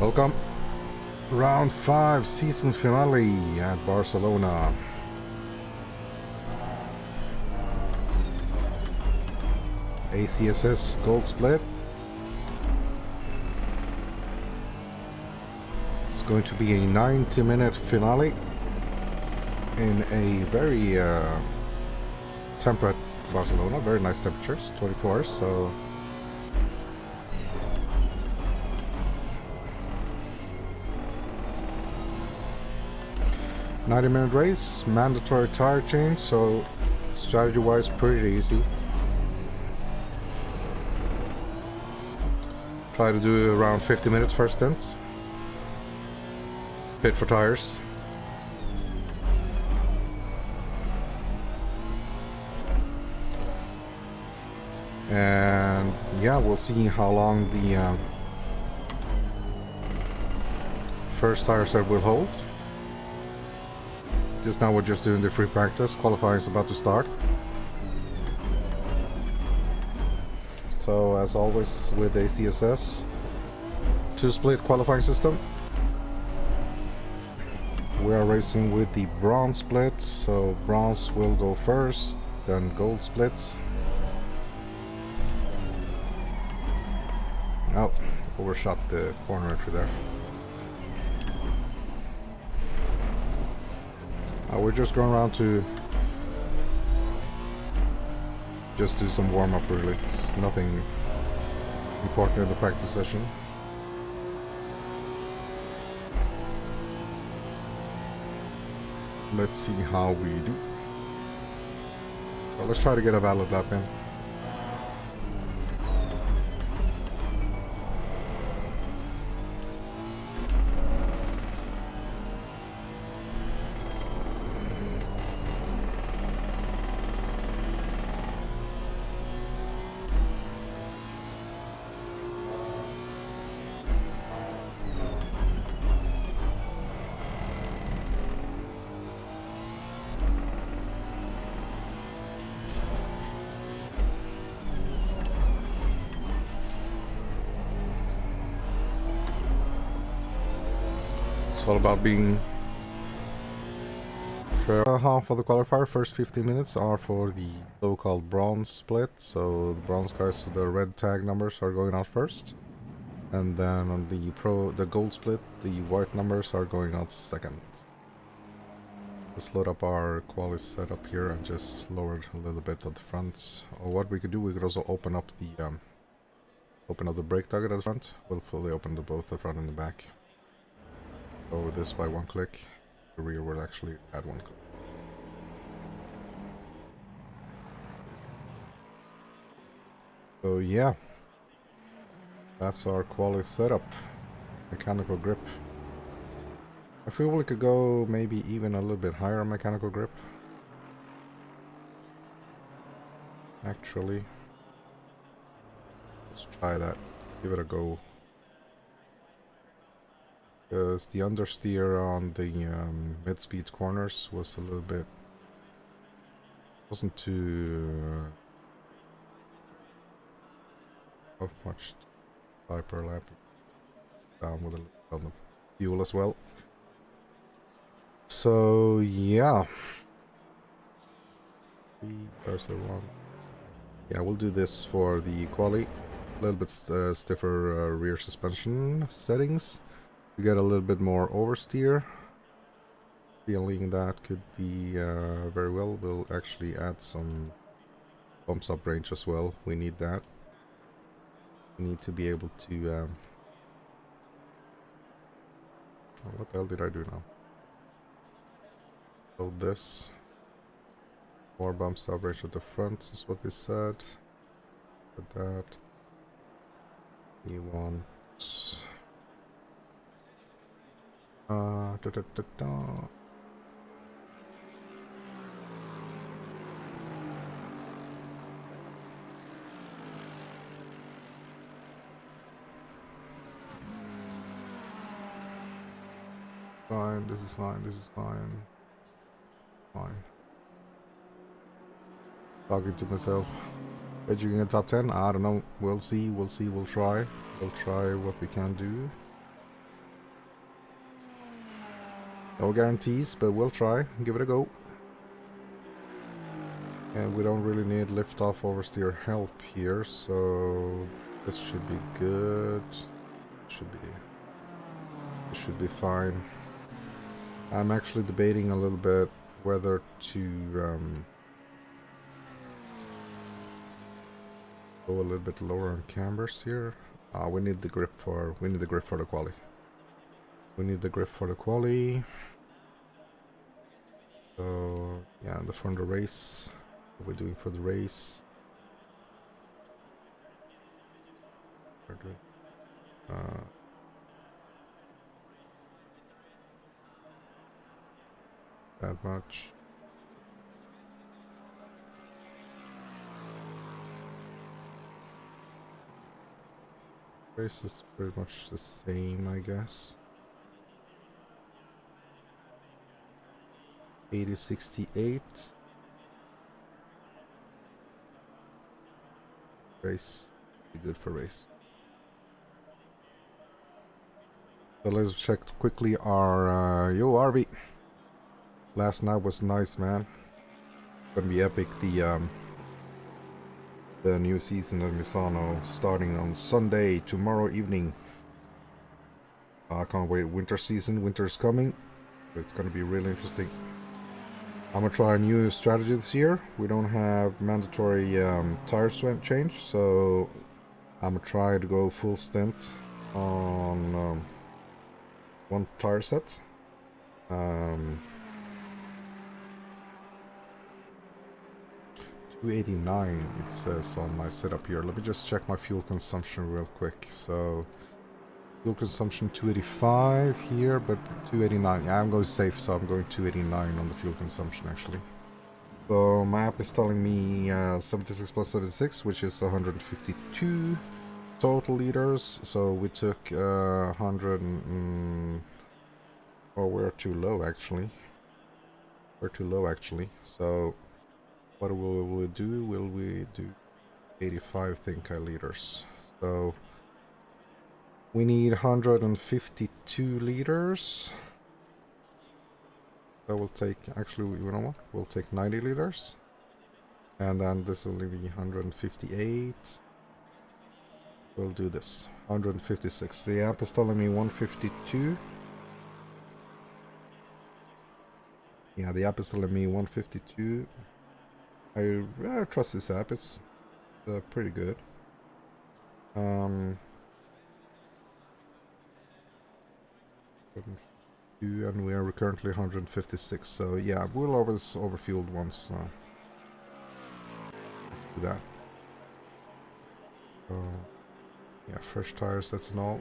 Welcome. Round 5 season finale at Barcelona. ACCSS gold split. It's going to be a 90-minute finale in a very temperate Barcelona. Very nice temperatures, 24 hours, so 90-minute race, mandatory tire change, so strategy-wise pretty easy. Try to do around 50 minutes first stint. Pit for tires. And yeah, we'll see how long the first tire set will hold. Just now we're just doing the free practice. Qualifying is about to start. So as always with ACCSS, 2-split qualifying system. We are racing with the bronze split, so bronze will go first, then gold split. Oh, overshot the corner entry there. We're just going around to just do some warm-up really. It's nothing important in the practice session. Let's see how we do. So let's try to get a valid lap in. It's all about being fair. Half of the qualifier, first 15 minutes are for the so-called bronze split. So the bronze guys with the red tag numbers are going out first. And then on the gold split, the white numbers are going out second. Let's load up our quality setup here and just lower it a little bit at the front. Or what we could do, we could also open up the brake target at the front. We'll fully open both the front and the back. Over this by one click. The rear will actually add one click. So yeah, that's our quality setup. Mechanical grip. I feel we could go maybe even a little bit higher on mechanical grip. Actually, let's try that. Give it a go. Because the understeer on the mid-speed corners was a little bit... wasn't too... of much per lap. Down with a little on the fuel as well. So yeah. There's the one. Yeah, we'll do this for the quali. A little bit stiffer rear suspension settings. We get a little bit more oversteer. Feeling that could be very well. We'll actually add some bumps up range as well. We need that. We need to be able to... what the hell did I do now? Load this. More bumps up range at the front is what we said. With that. We want... Fine, this is fine, this is fine. Fine. Talking to myself. Edging in top 10? I don't know. We'll see, we'll see, we'll try. We'll try what we can do. No guarantees, but we'll try. Give it a go. And we don't really need liftoff oversteer help here, so this should be good. It should be fine. I'm actually debating a little bit whether to go a little bit lower on cambers here. We need the grip for the quali. We need the grip for the quali. So yeah, for the race. What we're doing for the race. We're doing that much. Race is pretty much the same, I guess. 8068. Race, be good for race. So let's check quickly our yo RV. Last night was nice, man. Gonna be epic. The new season of Misano starting on Sunday, tomorrow evening. I can't wait. Winter season, winter's coming. It's gonna be really interesting. I'm gonna try a new strategy this year. We don't have mandatory tire change, so I'm gonna try to go full stint on one tire set. 289 it says on my setup here. Let me just check my fuel consumption real quick. So fuel consumption 285 here, but 289. Yeah, I'm going safe, so I'm going 289 on the fuel consumption actually. So my app is telling me 76 plus 76, which is 152 total liters. So we took 100 and... oh, we're too low actually. We're too low actually. So what will we do? Will we do 85 liters? So we need 152 liters. So we'll take, actually, you know what? We'll take 90 liters. And then this will be 158. We'll do this. 156. The app is telling me 152. Yeah, the app is telling me 152. I trust this app. It's pretty good. And we are currently 156. So yeah, we'll always overfueled once. Do that. Yeah, fresh tire sets and all.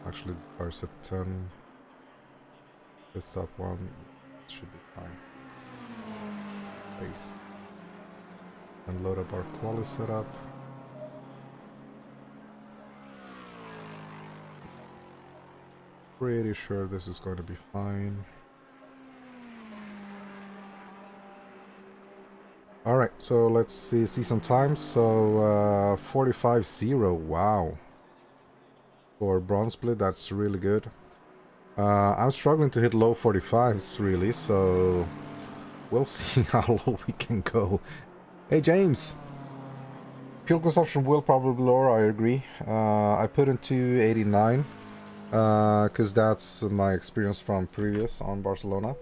Actually, tire set 10. This up one should be fine. Nice. And load up our quali setup. Pretty sure this is going to be fine. Alright, so let's see some times. So 45.0, wow. For bronze split, that's really good. I'm struggling to hit low 45s really, so we'll see how low we can go. Hey James! Fuel consumption will probably lower, I agree. I put in 289. Because that's my experience from previous on Barcelona.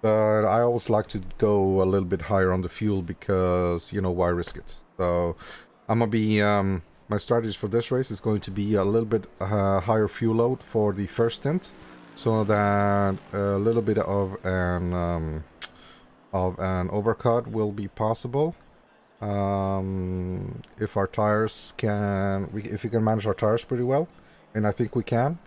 But I always like to go a little bit higher on the fuel because, you know, why risk it? So I'm gonna be, my strategy for this race is going to be a little bit higher fuel load for the first stint, so that a little bit of an overcut will be possible. If our tires can, if we can manage our tires pretty well, and I think we can.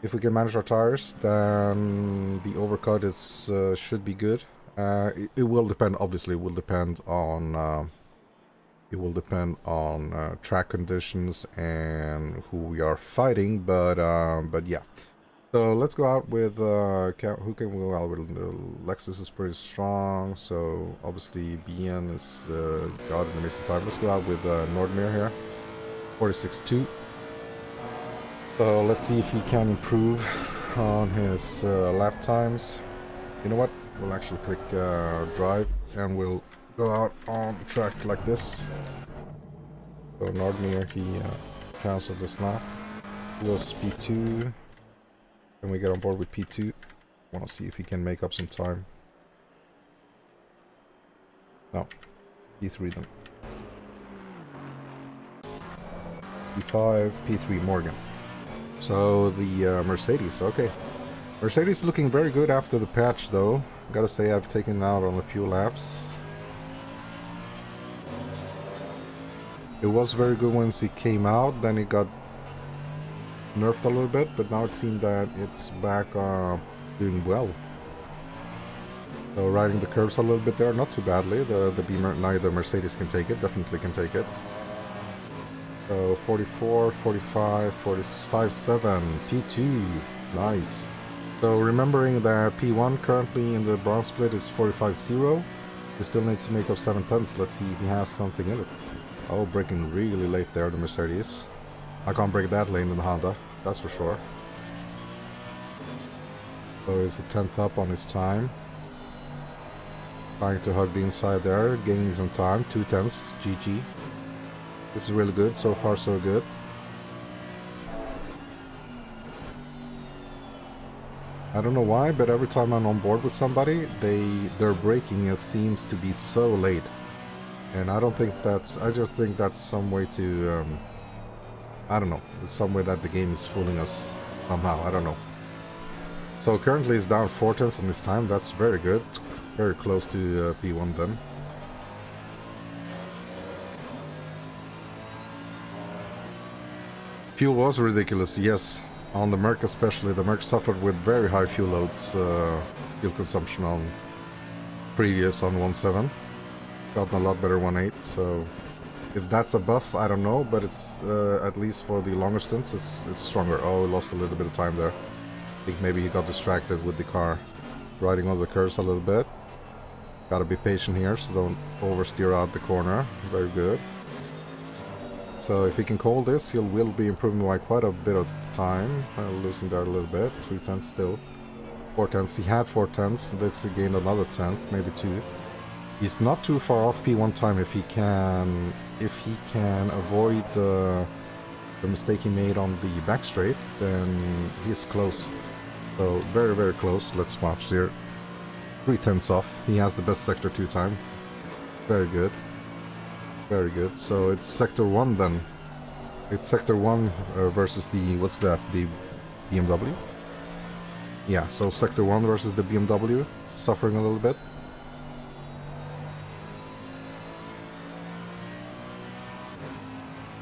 If we can manage our tires, then the overcut is should be good. It will depend. Obviously, it will depend on track conditions and who we are fighting. But yeah. So let's go out with who can we go out with? Lexus is pretty strong. So obviously BN is got an amazing time. Let's go out with Nordmere here, 46.2. So let's see if he can improve on his lap times. You know what? We'll actually click drive and we'll go out on track like this. So Nordmir, he cancelled this lap. Was P2. Then we get on board with P2. Want to see if he can make up some time. No. P3 then. P5, P3 Morgan. So the Mercedes, okay. Mercedes looking very good after the patch though. Gotta say I've taken it out on a few laps. It was very good once he came out, then it got nerfed a little bit, but now it seems that it's back doing well. So riding the curves a little bit there, not too badly. The Beamer, neither Mercedes can take it, definitely can take it. So 44, 45, 45, 7, P2, nice. So remembering that P1 currently in the bronze split is 45-0, he still needs to make up 7 tenths. Let's see if he has something in it. Oh, braking really late there, the Mercedes. I can't break that lane in the Honda, that's for sure. So he's a 10th up on his time. Trying to hug the inside there, gaining some time, 2 tenths, GG. This is really good, so far so good. I don't know why, but every time I'm on board with somebody, their braking seems to be so late. And I don't think that's, I just think that's some way to, I don't know, it's some way that the game is fooling us somehow, I don't know. So currently it's down 4 tenths on this time, that's very good. Very close to P1 then. Fuel was ridiculous, yes. On the Merc especially, the Merc suffered with very high fuel loads, fuel consumption on previous on 1.7. Gotten a lot better 1.8, so if that's a buff, I don't know, but it's at least for the longer stints, it's stronger. Oh, lost a little bit of time there. I think maybe he got distracted with the car riding over the curves a little bit. Gotta be patient here, so don't oversteer out the corner. Very good. So if he can call this, he will be improving by quite a bit of time. Losing there a little bit. 3 tenths still. 4 tenths. He had 4 tenths. Let's gain another tenth, maybe 2. He's not too far off P1 time if he can avoid the mistake he made on the back straight, then he's close. So very, very close. Let's watch here. 3 tenths off. He has the best sector 2 time. Very good. Very good. So it's sector 1 then. It's sector 1 versus the, what's that, the BMW? Yeah, so sector 1 versus the BMW. Suffering a little bit.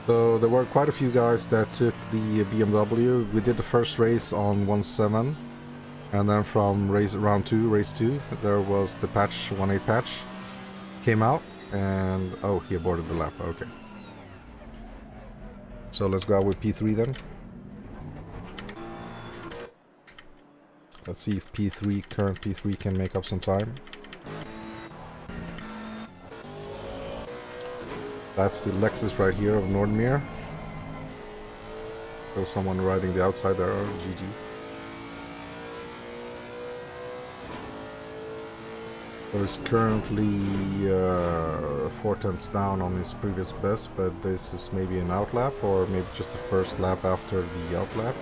So there were quite a few guys that took the BMW. We did the first race on 1.7. And then from round 2, race 2, there was the patch, 1.8 patch. Came out. And oh, he aborted the lap. Okay. So let's go out with P3 then. Let's see if P3, current P3, can make up some time. That's the Lexus right here of Nordmir. There's someone riding the outside there. Oh, GG. So he's currently 4 tenths down on his previous best, but this is maybe an outlap or maybe just the first lap after the outlap.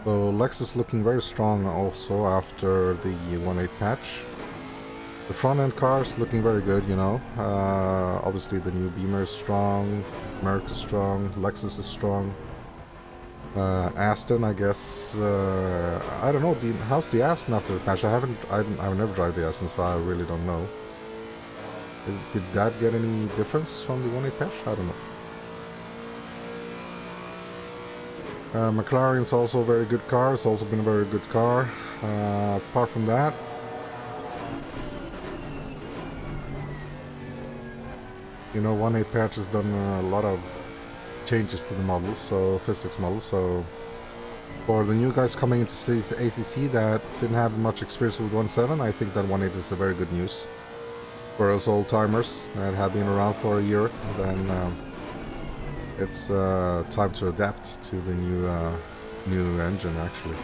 So Lexus looking very strong also after the 1.8 patch. The front end cars looking very good, you know. Obviously the new Beamer is strong, Merc is strong, Lexus is strong. Aston, I guess, I don't know, how's the Aston after the patch? I've never driven the Aston, so I really don't know. Did that get any difference from the 1.8 patch? I don't know. McLaren's also a very good car, it's also been a very good car. Apart from that, you know, 1.8 patch has done a lot of changes to the models, so physics models, so for the new guys coming into ACC that didn't have much experience with 1.7, I think that 1.8 is a very good news. For us old timers that have been around for a year, then it's time to adapt to the new engine actually.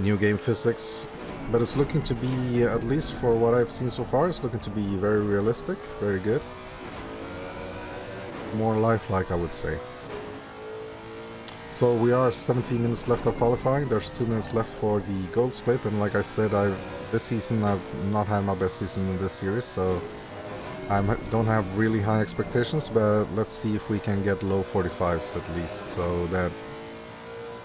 New game physics, but it's looking to be, at least for what I've seen so far, it's looking to be very realistic, very good. More lifelike, I would say. So we are 17 minutes left of qualifying. There's 2 minutes left for the gold split, and like I said, this season I've not had my best season in this series, so I don't have really high expectations, but let's see if we can get low 45s at least, so that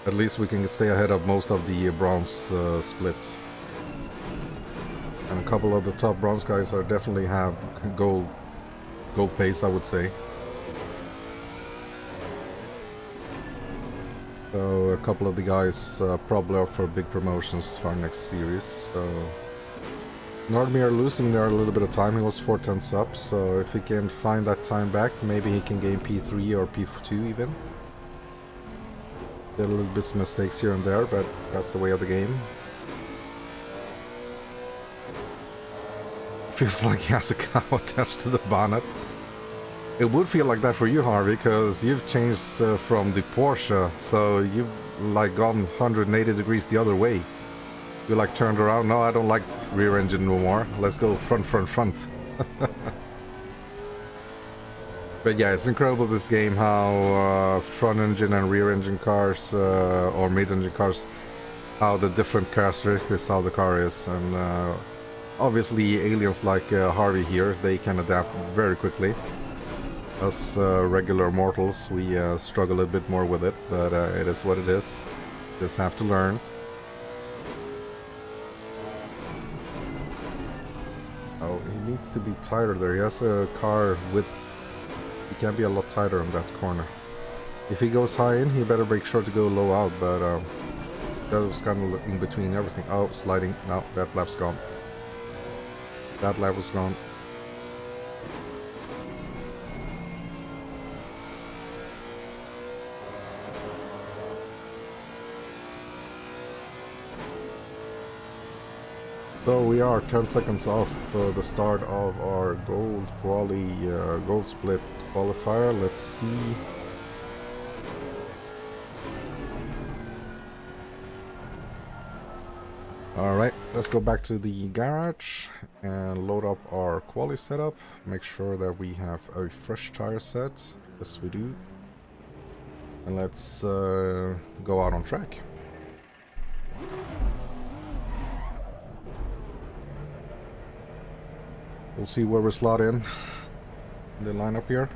at least we can stay ahead of most of the bronze splits. And a couple of the top bronze guys are definitely have gold pace, I would say. So a couple of the guys probably up for big promotions for our next series. So Nordmir losing there a little bit of time. He was 4/10 up, so if he can find that time back, maybe he can gain P3 or P2 even. Did a little bit of mistakes here and there, but that's the way of the game. Feels like he has a cow attached to the bonnet. It would feel like that for you, Harvey, because you've changed from the Porsche, so you've like gone 180 degrees the other way. You like turned around. No, I don't like rear engine no more. Let's go front. But yeah, it's incredible this game how front engine and rear engine cars, or mid engine cars, how the different characteristics how the car is. And obviously aliens like Harvey here, they can adapt very quickly. Us regular mortals, we struggle a bit more with it, but it is what it is. Just have to learn. Oh, he needs to be tighter there. He has a car width. He can be a lot tighter in that corner. If he goes high in, he better make sure to go low out, but that was kind of in between everything. Oh, sliding. No, that lap's gone. That lap was gone. So we are 10 seconds off the start of our gold split qualifier. Let's see. Alright, let's go back to the garage and load up our quali setup. Make sure that we have a fresh tire set. Yes, we do. And let's go out on track. We'll see where we slot in the lineup here.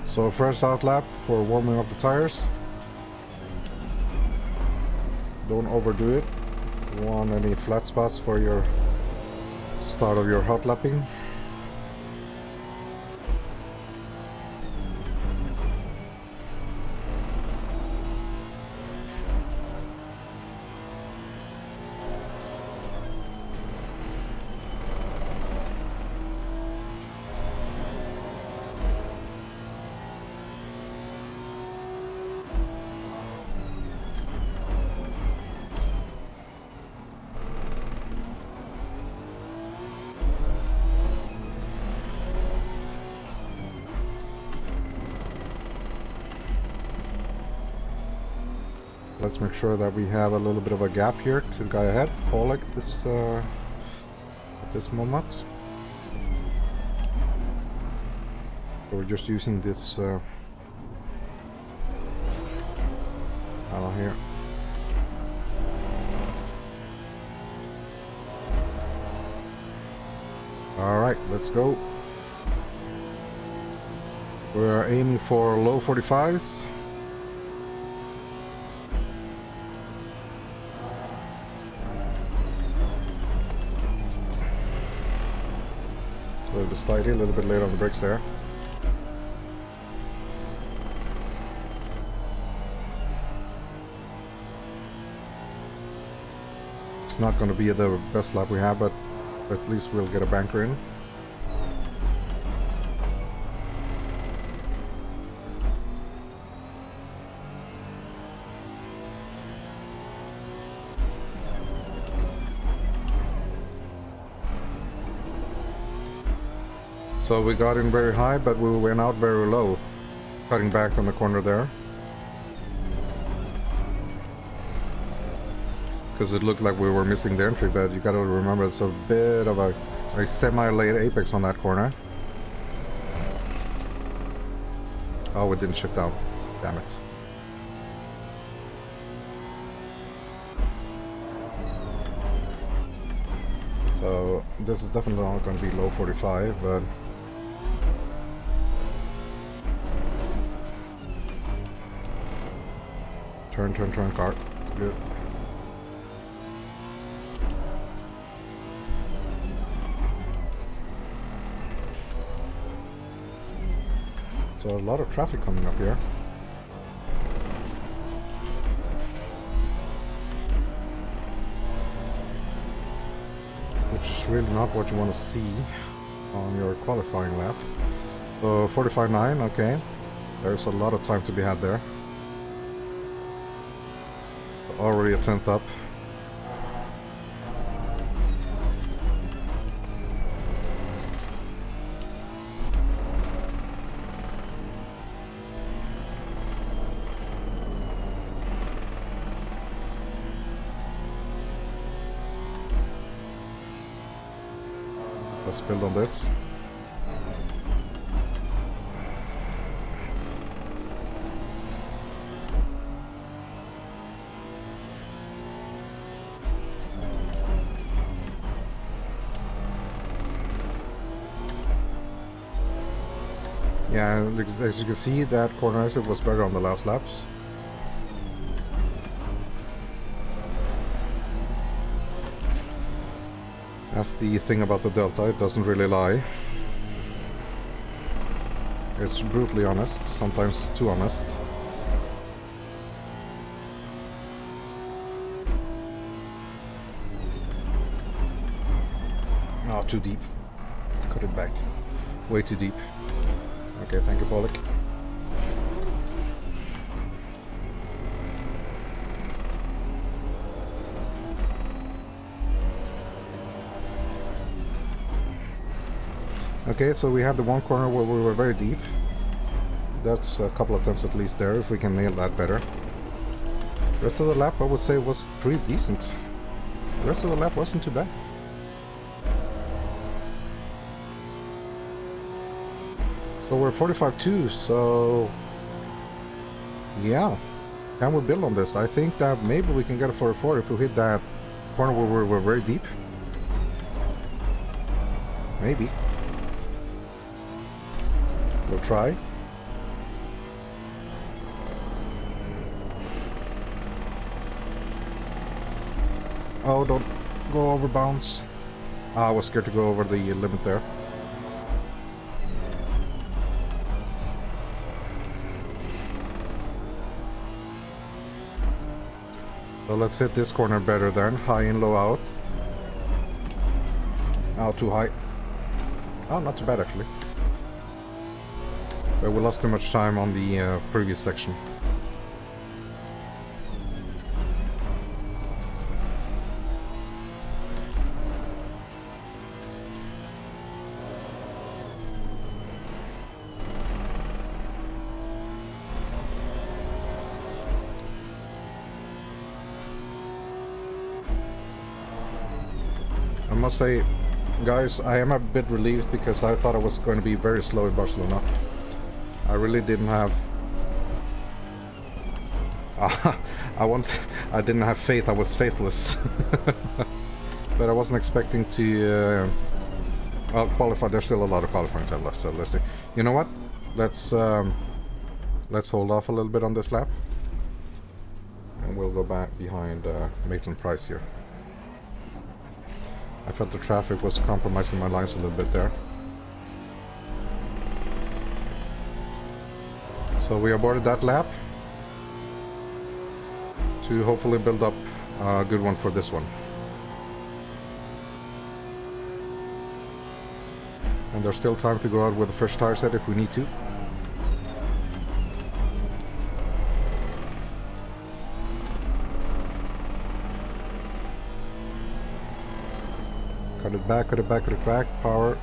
So first out lap for warming up the tires. Don't overdo it. You want any flat spots for your start of your hot lapping. Let's make sure that we have a little bit of a gap here to the guy ahead. Paul, like this at this moment. So we're just using this panel here. All right, let's go. We're aiming for low 45s. A little bit steady, a little bit late on the brakes there. It's not going to be the best lap we have, but at least we'll get a banker in. So we got in very high, but we went out very low, cutting back on the corner there. Because it looked like we were missing the entry, but you gotta remember it's a bit of a semi-late apex on that corner. Oh, it didn't shift out. Damn it. So this is definitely not going to be low 45, but turn car. Good. So a lot of traffic coming up here. Which is really not what you want to see on your qualifying lap. So 45.9, okay. There's a lot of time to be had there. Already a 10th up. Let's build on this. Yeah, as you can see, that corner exit was better on the last laps. That's the thing about the Delta, it doesn't really lie. It's brutally honest, sometimes too honest. Oh, too deep. Cut it back. Way too deep. Okay, thank you, Pollock. Okay, so we have the one corner where we were very deep. That's a couple of tenths at least there, if we can nail that better. The rest of the lap, I would say, was pretty decent. The rest of the lap wasn't too bad. So we're 45.2, so yeah, can we build on this? I think that maybe we can get a 44 if we hit that corner where we're very deep. Maybe. We'll try. Oh, don't go over bounds. I was scared to go over the limit there. So let's hit this corner better then. High in, low out. Oh, too high. Oh, not too bad actually. But we lost too much time on the previous section. I must say, guys, I am a bit relieved because I thought I was going to be very slow in Barcelona. I really didn't have... I didn't have faith, I was faithless. But I wasn't expecting to... well, qualify, there's still a lot of qualifying time left, so let's see. You know what? Let's hold off a little bit on this lap. And we'll go back behind Maitland Price here. I felt the traffic was compromising my lines a little bit there. So we aborted that lap to hopefully build up a good one for this one. And there's still time to go out with a fresh tire set if we need to. Cut it back, cut it back, cut it back. Power.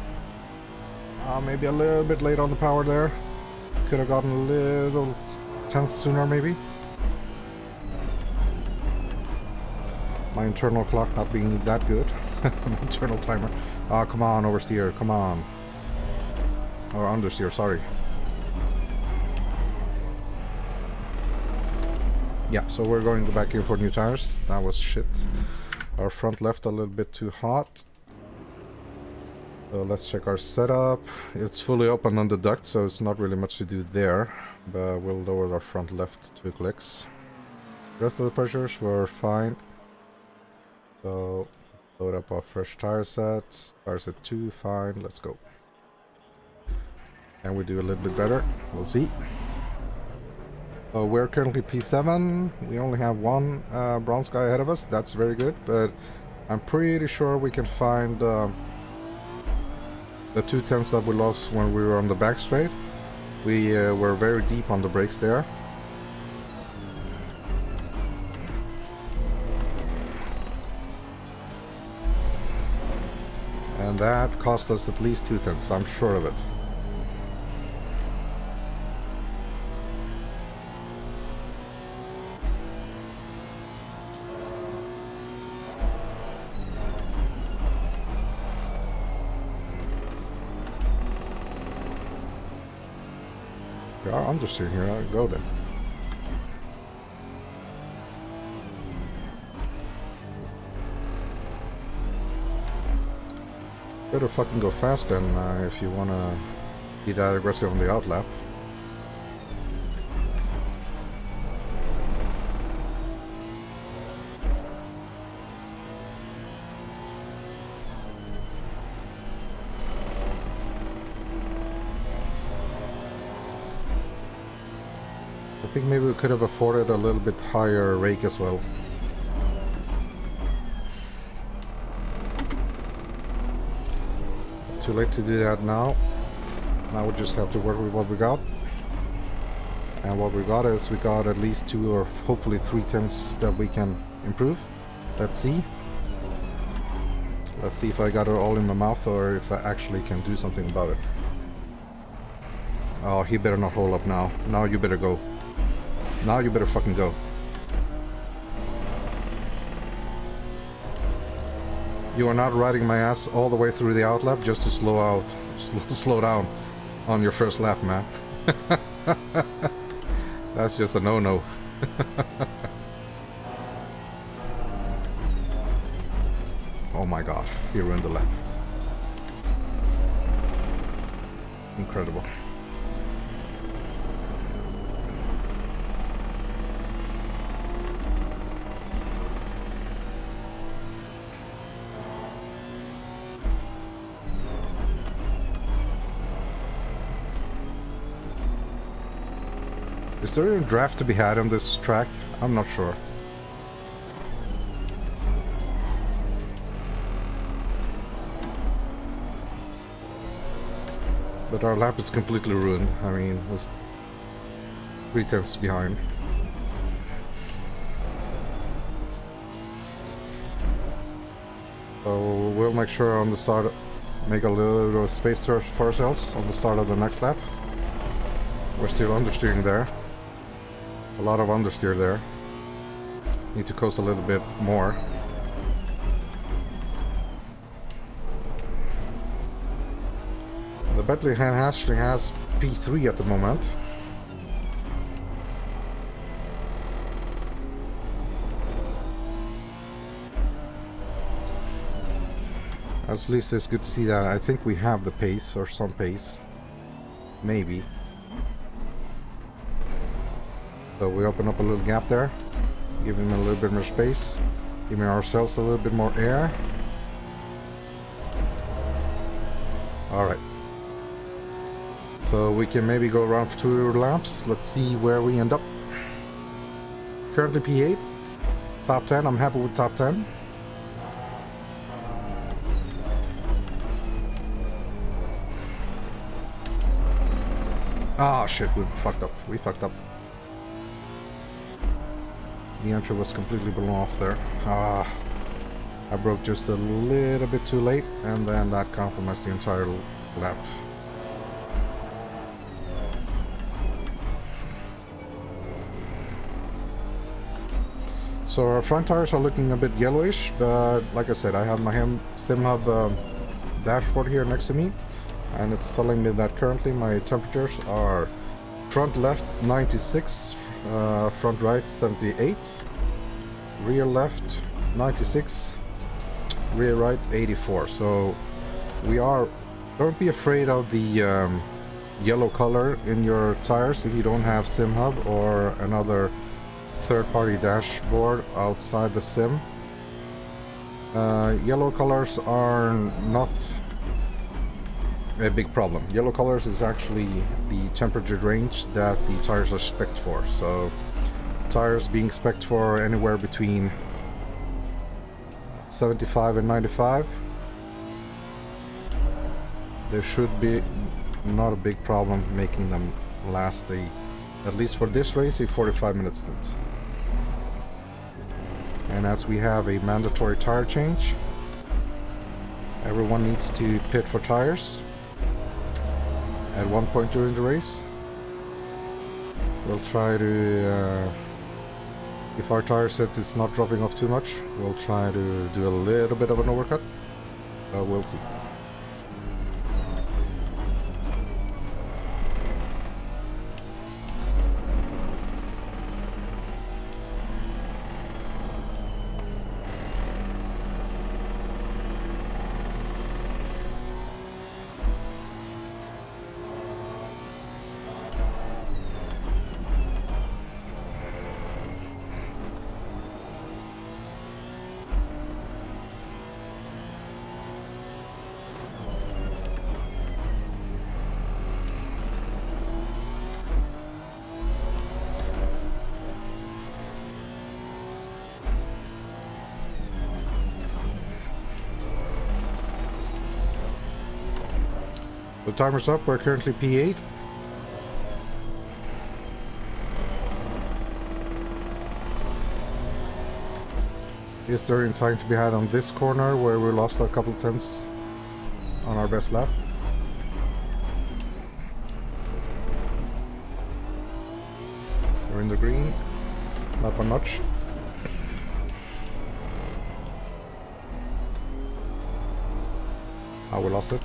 Maybe a little bit late on the power there. Could have gotten a little tenth sooner maybe. My internal clock not being that good. My internal timer. Ah, come on, oversteer, come on. Or understeer, sorry. Yeah, so we're going back in for new tires. That was shit. Our front left a little bit too hot. So let's check our setup. It's fully open on the duct, so it's not really much to do there. But we'll lower our front left 2 clicks. The rest of the pressures were fine. So load up our fresh tire set. Tire set 2, fine, let's go. And we do a little bit better, we'll see. So we're currently P7. We only have one bronze guy ahead of us. That's very good, but I'm pretty sure we can find the 2 tenths that we lost when we were on the back straight. We were very deep on the brakes there. And that cost us at least 2 tenths, I'm sure of it. We are understeering here, I'll go then. Better fucking go fast then if you wanna be that aggressive on the outlap. I think maybe we could have afforded a little bit higher rake as well. Too late to do that now. Now we just have to work with what we got. And what we got is we got at least 2 or hopefully 3 tenths that we can improve. Let's see. Let's see if I got it all in my mouth or if I actually can do something about it. Oh, he better not hold up now. Now you better go. Now you better fucking go. You are not riding my ass all the way through the outlap just to slow down on your first lap, man. That's just a no-no. Oh my god, he ruined the lap. Incredible. Is there a draft to be had on this track? I'm not sure. But our lap is completely ruined. I mean, it was 3 tenths behind. So we'll make sure on the start, make a little bit of space for ourselves on the start of the next lap. We're still understeering there. A lot of understeer there. Need to coast a little bit more. The Bentley actually has P3 at the moment. At least it's good to see that. I think we have the pace, or some pace. Maybe. So we open up a little gap there. Give him a little bit more space. Giving ourselves a little bit more air. Alright. So we can maybe go around for 2 laps. Let's see where we end up. Currently P8. Top 10. I'm happy with top 10. Ah, shit, we fucked up. We fucked up. The entry was completely blown off there. Ah, I broke just a little bit too late, and then that compromised the entire lap. So our front tires are looking a bit yellowish, but like I said, I have my SimHub dashboard here next to me, and it's telling me that currently my temperatures are front left 96, front right 78, rear left 96, rear right 84. So we are, don't be afraid of the yellow color in your tires if you don't have SimHub or another third-party dashboard outside the sim. Yellow colors are not a big problem. Yellow colors is actually the temperature range that the tires are spec'd for. So tires being spec'd for anywhere between 75 and 95, there should be not a big problem making them last at least for this race, a 45-minute stint. And as we have a mandatory tire change, everyone needs to pit for tires at one point during the race. We'll try to, if our tire sets is not dropping off too much, we'll try to do a little bit of an overcut. We'll see. The timer's up, we're currently P8. Is there any time to be had on this corner where we lost a couple tenths on our best lap? We're in the green, not by much. Oh, we lost it.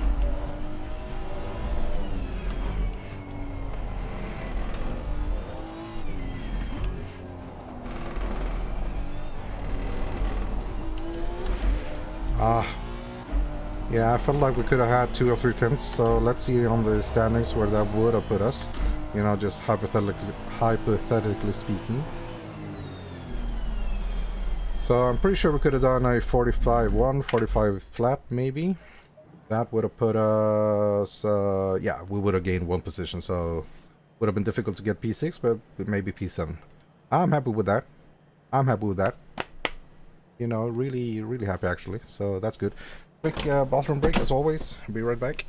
Yeah, I felt like we could have had 2 or 3 tenths, so let's see on the standings where that would have put us. You know, just hypothetically speaking. So I'm pretty sure we could have done a 45-1, 45 flat maybe. That would have put us, yeah, we would have gained 1 position, so would have been difficult to get P6, but maybe P7. I'm happy with that. I'm happy with that. You know, really, really happy actually, so that's good. Quick bathroom break as always. Be right back.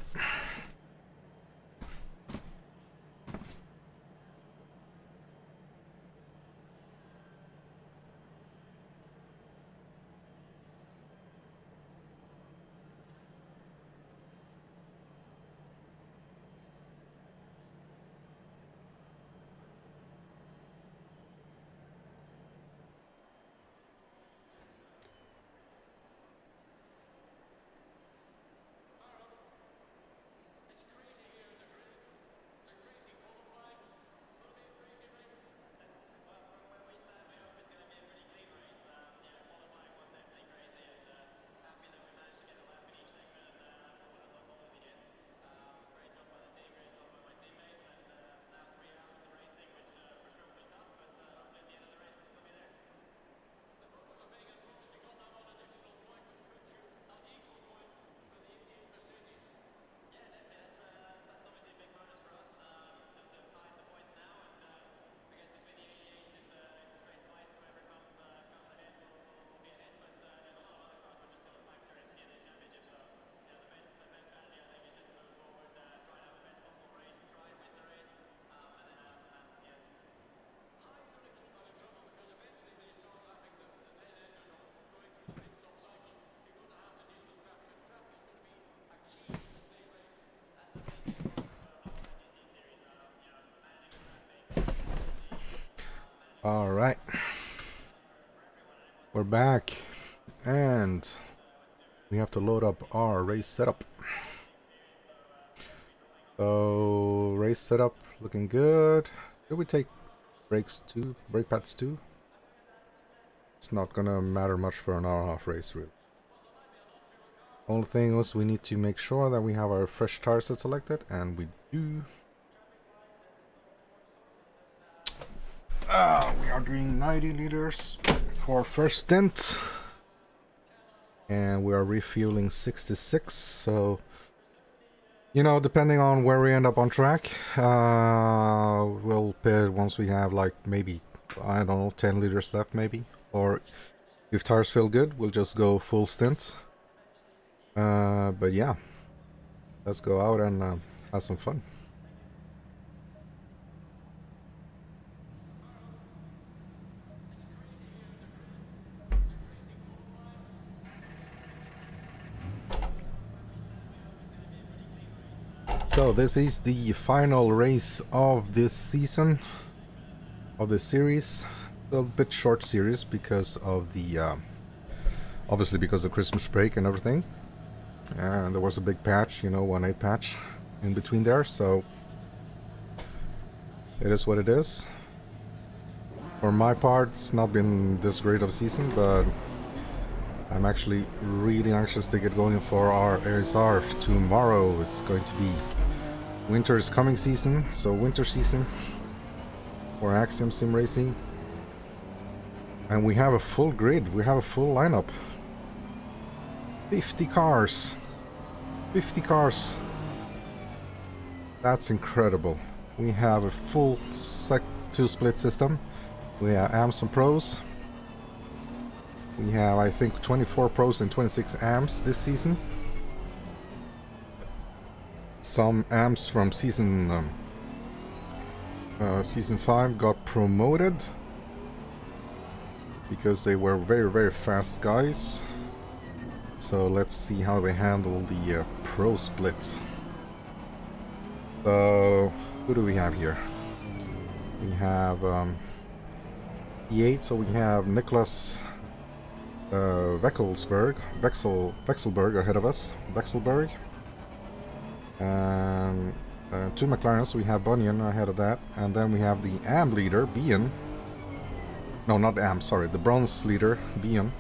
All right, we're back, and we have to load up our race setup. So race setup looking good. Did we take brakes too? Brake pads too? It's not gonna matter much for an hour-and-a-half race, really. Only thing is we need to make sure that we have our fresh tire set selected, and we do. We are doing 90 liters for first stint, and we are refueling 66. So, you know, depending on where we end up on track, we'll pit once we have like maybe, I don't know, 10 liters left maybe. Or if tires feel good, we'll just go full stint. But yeah, let's go out and have some fun. So this is the final race of this season, of this series. A bit short series because of the, obviously because of Christmas break and everything. And there was a big patch, you know, 1.8 patch in between there, so it is what it is. For my part, it's not been this great of a season, but I'm actually really anxious to get going for our ASR tomorrow. It's going to be winter is coming season, so winter season for Axiom Sim Racing. And we have a full grid, we have a full lineup. 50 cars. 50 cars. That's incredible. We have a full Sec2 split system. We have AMS and pros. We have, I think, 24 pros and 26 AMS this season. Some AMS from season 5 got promoted because they were very, very fast guys. So let's see how they handle the pro splits. So who do we have here? We have E8, so we have Nicholas Vexelberg ahead of us. Vexelberg. And two McLarens, we have Bunyan ahead of that. And then we have the AM leader, Bian. No, not AM, sorry, the bronze leader, Bian.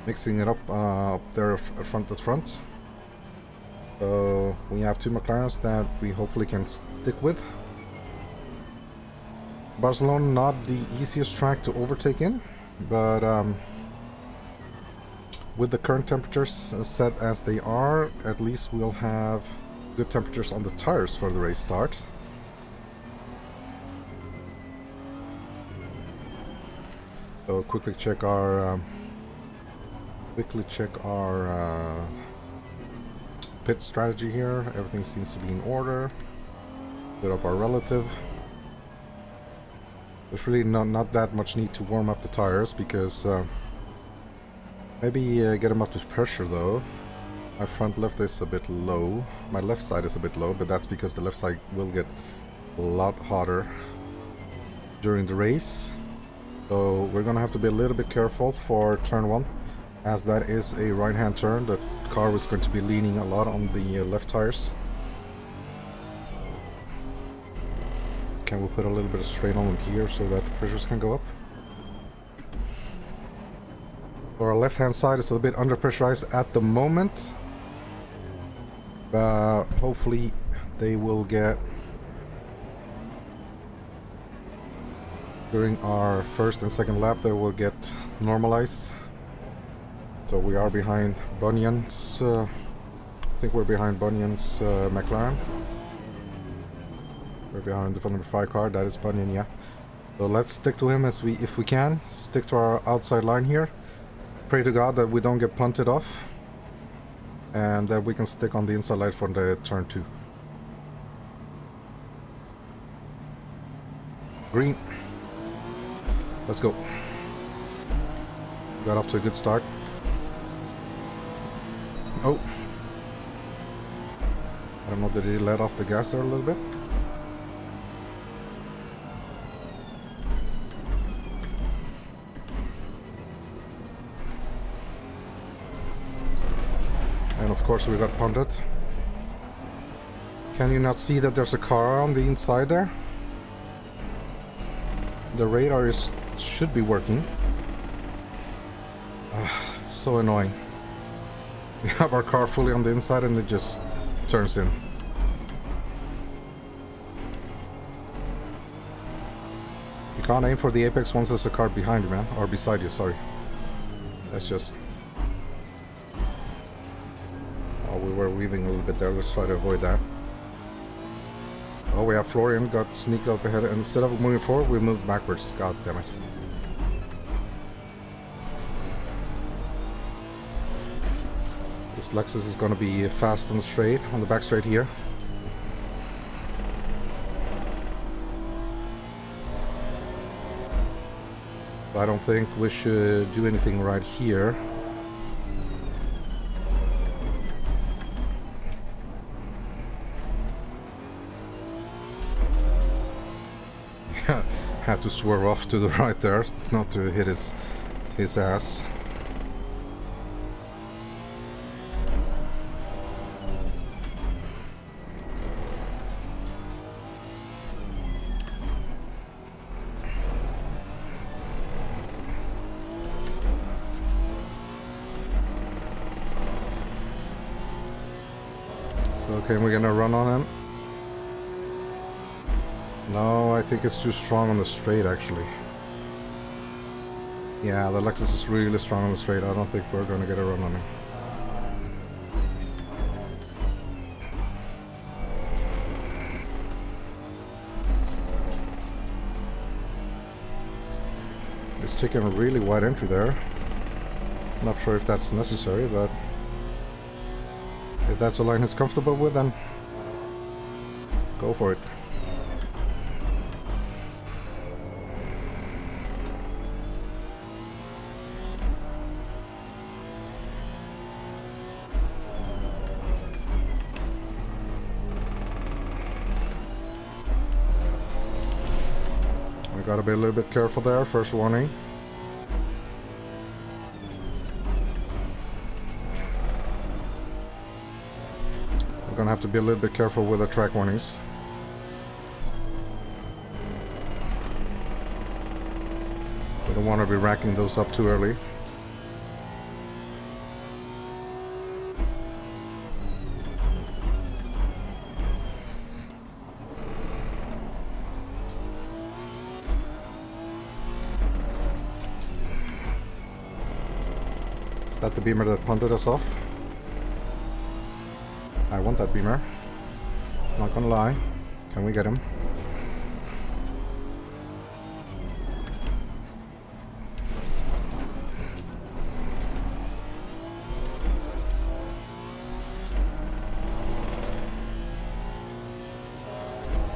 Mixing it up up there front to front. So we have two McLarens that we hopefully can stick with. Barcelona, not the easiest track to overtake in, but with the current temperatures set as they are, at least we'll have good temperatures on the tires for the race start. So quickly check our pit strategy here. Everything seems to be in order. Put up our relative. There's really not that much need to warm up the tires because maybe get them up to pressure though. My front left is a bit low. My left side is a bit low, but that's because the left side will get a lot hotter during the race. So we're gonna have to be a little bit careful for turn 1, as that is a right-hand turn. The car was going to be leaning a lot on the left tires. Can we put a little bit of strain on them here so that the pressures can go up? For our left-hand side, it's a little bit under-pressurized at the moment. But hopefully they will get... During our first and second lap, they will get normalized. So we are behind Bunyan's... I think we're behind Bunyan's McLaren. We're behind the number 5 car, that is Bunyan, yeah. So let's stick to him if we can. Stick to our outside line here. Pray to God that we don't get punted off. And that we can stick on the inside line for the turn 2. Green. Let's go. Got off to a good start. Oh. I don't know, did he let off the gas there a little bit? And of course we got punted. Can you not see that there's a car on the inside there? The radar should be working. So annoying. We have our car fully on the inside and it just turns in. You can't aim for the apex once there's a car behind you, man. Or beside you, sorry. That's just... Oh, we were weaving a little bit there. Let's try to avoid that. Oh, we have Florian got sneaked up ahead, and instead of moving forward, we moved backwards. God damn it. This Lexus is gonna be fast and straight, on the back straight here. But I don't think we should do anything right here. Had to swerve off to the right there, not to hit his ass. So okay, we're gonna run on him. No, I think it's too strong on the straight, actually. Yeah, the Lexus is really strong on the straight. I don't think we're going to get a run on him. It's taking a really wide entry there. Not sure if that's necessary, but if that's a line he's comfortable with, then go for it. Gotta be a little bit careful there, first warning. We're gonna have to be a little bit careful with the track warnings. We don't want to be racking those up too early. Is that the beamer that punted us off? I want that beamer. Not gonna lie. Can we get him?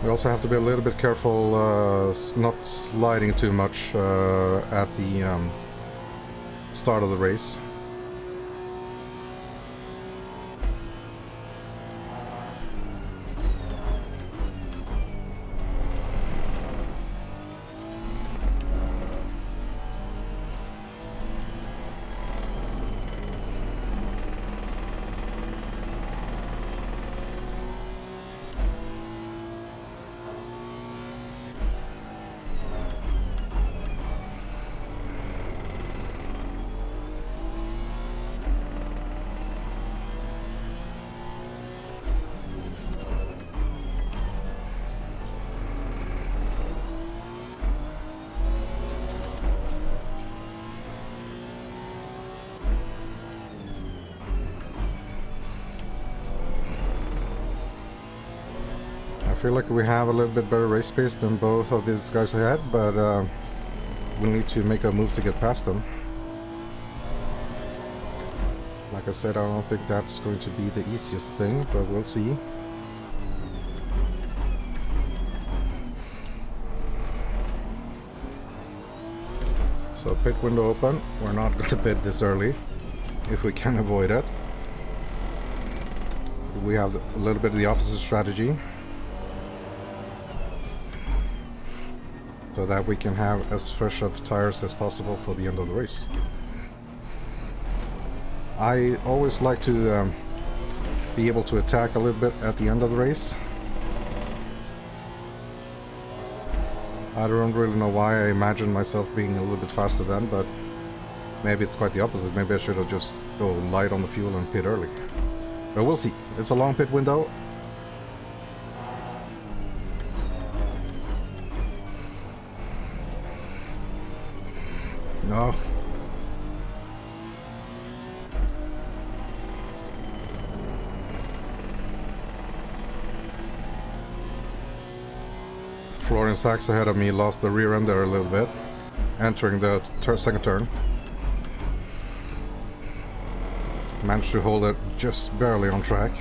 We also have to be a little bit careful not sliding too much at the start of the race. I feel like we have a little bit better race pace than both of these guys ahead, but we'll need to make a move to get past them. Like I said, I don't think that's going to be the easiest thing, but we'll see. So pit window open. We're not going to pit this early, if we can avoid it. We have a little bit of the opposite strategy, so that we can have as fresh of tires as possible for the end of the race. I always like to be able to attack a little bit at the end of the race. I don't really know why I imagined myself being a little bit faster then, but maybe it's quite the opposite. Maybe I should have just go light on the fuel and pit early. But we'll see. It's a long pit window. No. Florian Sachs ahead of me lost the rear end there a little bit, entering the second turn. Managed to hold it just barely on track.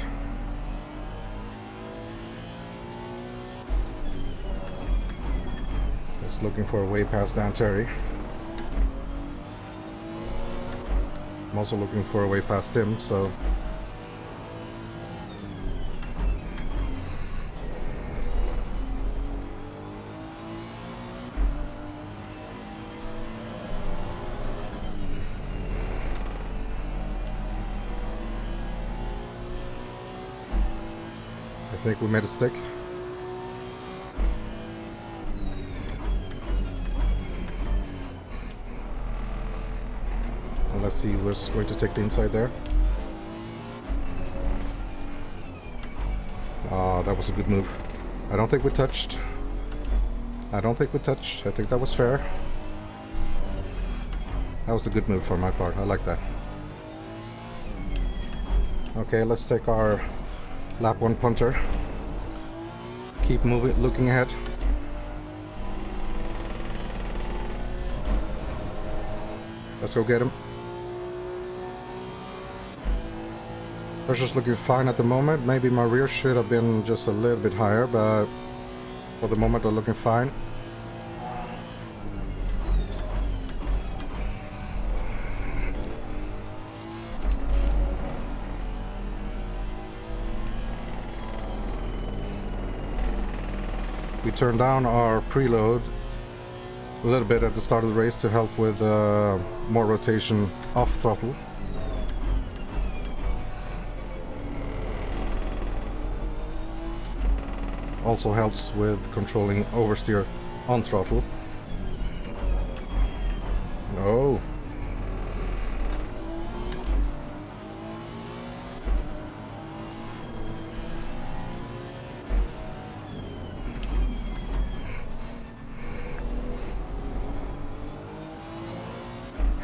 Just looking for a way past Dan Terry. I'm also looking for a way past him, so... I think we made a stick. And let's see who's going to take the inside there. Ah, that was a good move. I don't think we touched. I think that was fair. That was a good move for my part. I like that. Okay, let's take our lap 1 punter. Keep moving, looking ahead. Let's go get him. Pressure's looking fine at the moment. Maybe my rear should have been just a little bit higher, but for the moment they're looking fine. We turned down our preload a little bit at the start of the race to help with more rotation off throttle. Also helps with controlling oversteer on throttle. No.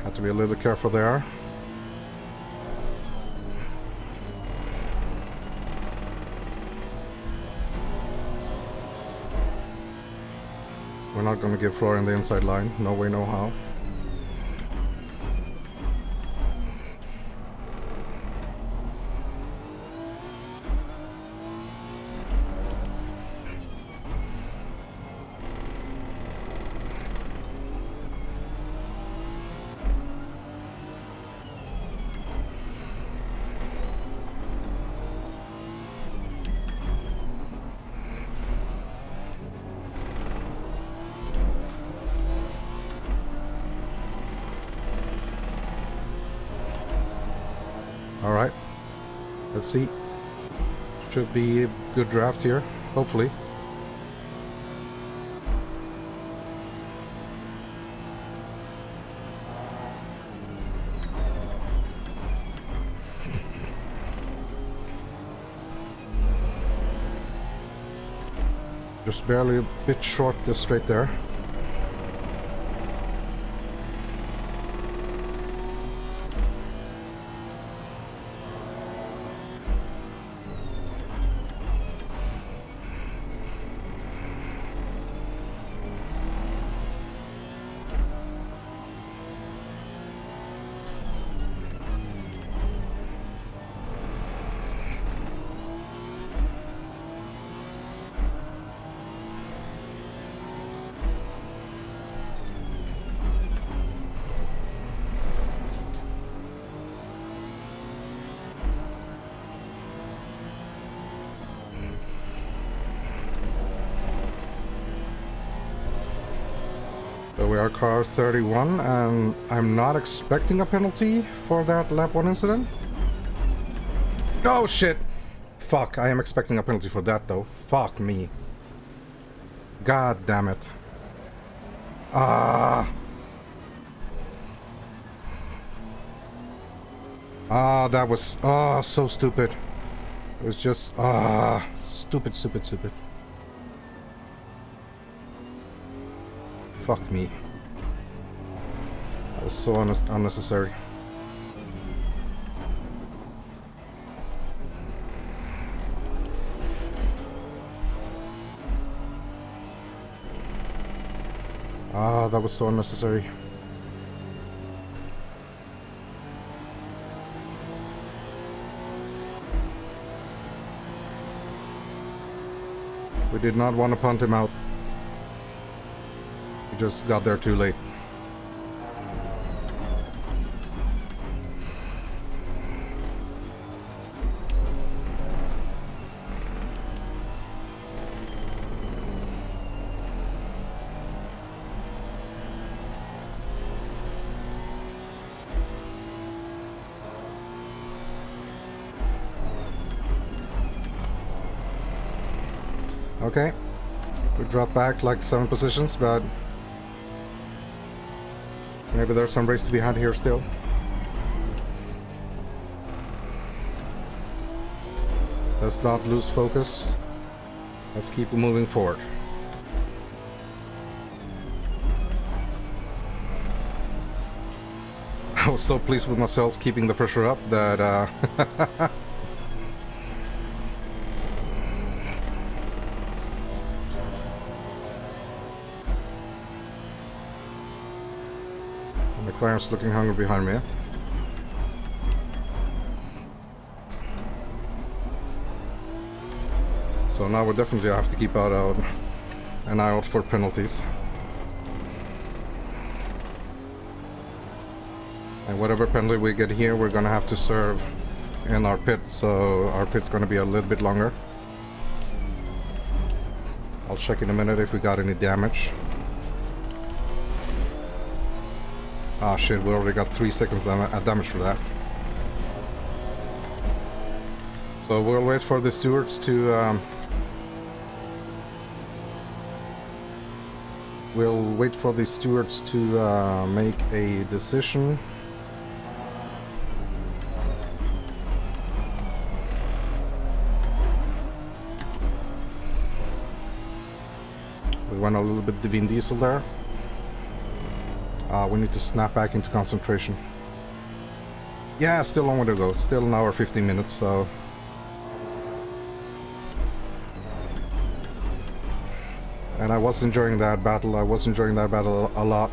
Had to be a little careful there. We're not going to give Florian the inside line. No way, no how. Alright, let's see. Should be a good draft here, hopefully. Just barely a bit short this straight there. So we are car 31, and I'm not expecting a penalty for that lap 1 incident. Oh shit! fuck. I am expecting a penalty for that, though. Fuck me. God damn it. Ah. Ah, that was... Ah, so stupid. It was just... Ah, stupid, stupid, stupid. Fuck me. That was so unnecessary. Ah, that was so unnecessary. We did not want to punt him out. We just got there too late. Okay, we dropped back like 7 positions, but maybe there's some race to be had here still. Let's not lose focus. Let's keep moving forward. I was so pleased with myself keeping the pressure up that McLaren's looking hungry behind me. So now we definitely have to keep an eye out for penalties. And whatever penalty we get here, we're gonna have to serve in our pit, so our pit's gonna be a little bit longer. I'll check in a minute if we got any damage. Ah shit, we already got 3 seconds damage for that. So we'll wait for the stewards to... we'll wait for the stewards to make a decision. We went a little bit Vin Diesel there. We need to snap back into concentration. Yeah, still long way to go. Still an hour 15 minutes, so... And I was enjoying that battle. I was enjoying that battle a lot.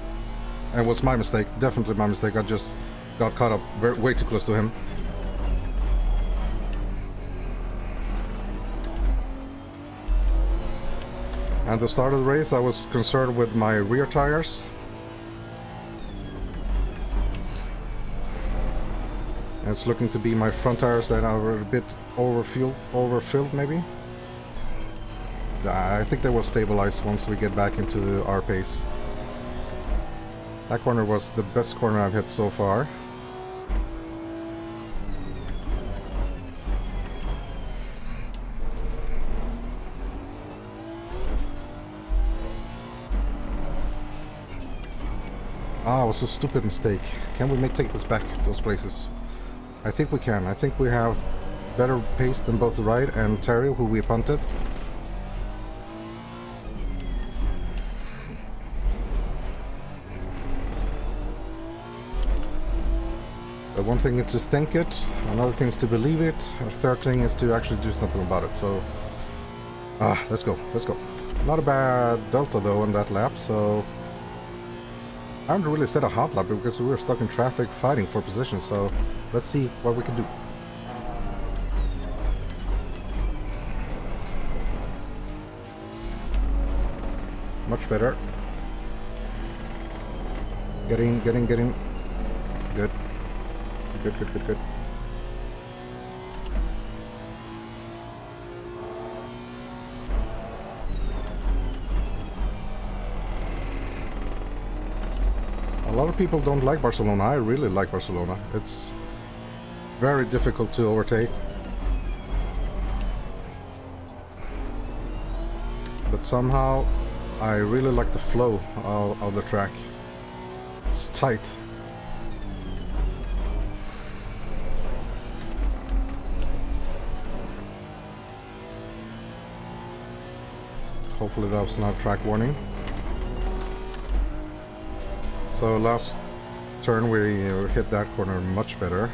And it was my mistake. Definitely my mistake. I just got caught up way too close to him. At the start of the race, I was concerned with my rear tires. And it's looking to be my front tires that are a bit overfilled maybe. I think they will stabilize once we get back into our pace. That corner was the best corner I've hit so far. Ah, it was a stupid mistake. Can we take this back, those places? I think we can. I think we have better pace than both Wright and Terry, who we punted. But one thing is to think it, another thing is to believe it, a third thing is to actually do something about it. So, let's go, let's go. Not a bad delta though on that lap, so... I haven't really set a hot lap because we were stuck in traffic fighting for position, so let's see what we can do. Much better. Get in, get in, get in. Good. Good, good, good, good. A lot of people don't like Barcelona. I really like Barcelona. It's very difficult to overtake. somehow I really like the flow of the track. It's tight. Hopefully that was not a track warning. So last turn we hit that corner much better.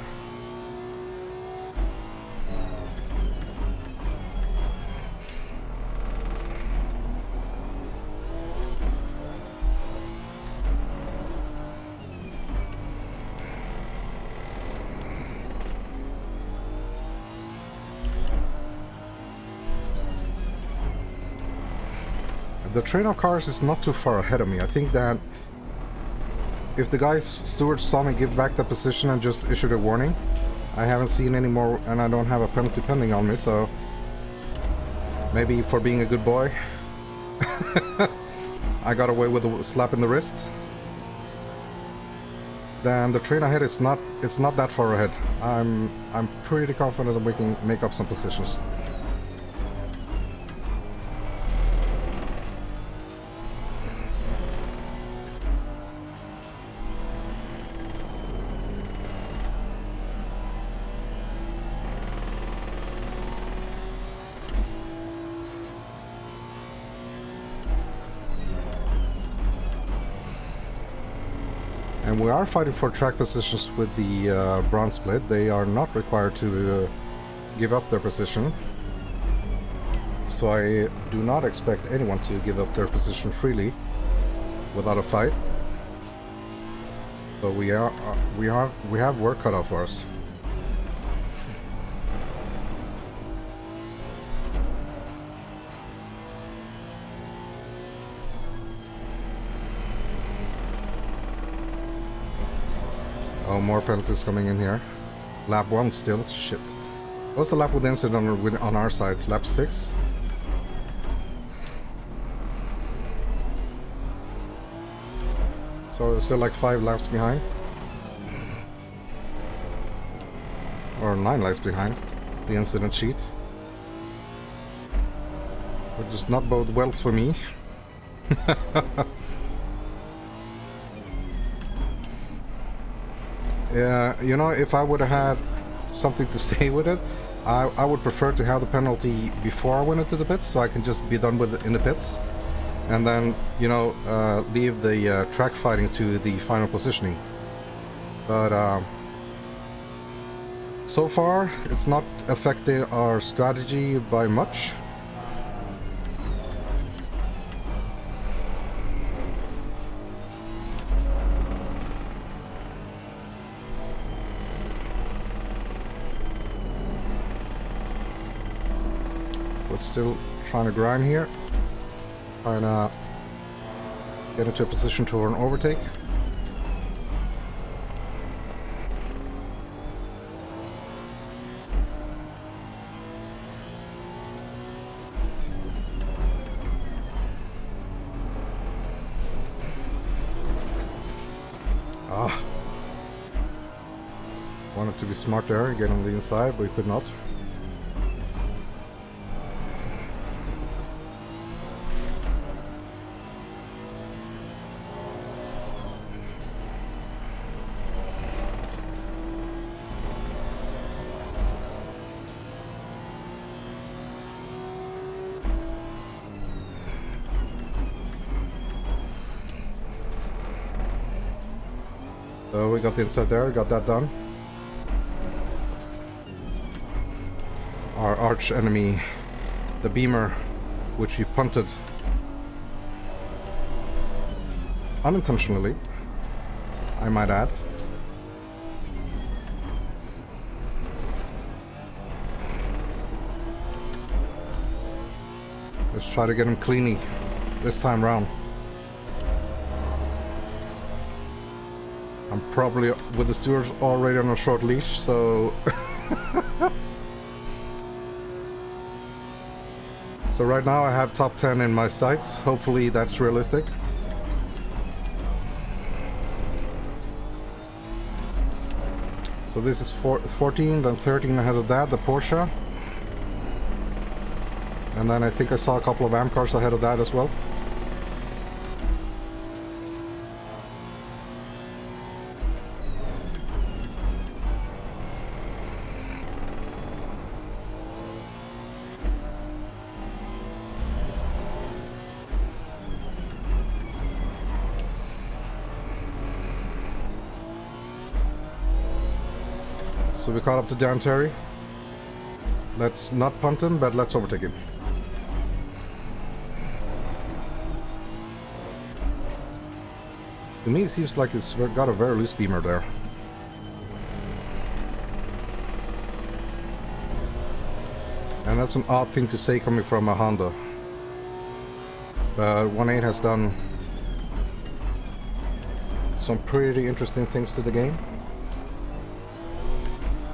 The train of cars is not too far ahead of me. I think that if the guys stewards saw me give back the position and just issued a warning, I haven't seen any more, and I don't have a penalty pending on me, so maybe for being a good boy I got away with a slap in the wrist. Then the train ahead is not that far ahead. I'm pretty confident that we can make up some positions. And we are fighting for track positions with the bronze split. They are not required to give up their position. So I do not expect anyone to give up their position freely without a fight. So we have work cut out for us. Oh, more penalties coming in here. Lap 1 still. Shit. What's the lap with incident on our side? Lap 6? So we're still like 5 laps behind. Or 9 laps behind the incident sheet. Which does not bode well for me. You know, if I would have had something to say with it, I would prefer to have the penalty before I went into the pits, so I can just be done with it in the pits, and then, you know, leave the track fighting to the final positioning. But so far, it's not affecting our strategy by much. Still trying to grind here, trying to get into a position for an overtake. Wanted to be smart there and get on the inside, but we could not. So we got the inside there, got that done. Our arch enemy, the Beamer, which we punted unintentionally, I might add. Let's try to get him cleanly this time round. I'm probably with the stewards already on a short leash, so so right now I have top 10 in my sights. Hopefully that's realistic. So this is 14, then 13 ahead of that, the Porsche. And then I think I saw a couple of AM cars ahead of that as well. So we caught up to Dan Terry. Let's not punt him, but let's overtake him. To me, it seems like it's got a very loose beamer there. And that's an odd thing to say coming from a Honda. But 1.8 has done some pretty interesting things to the game.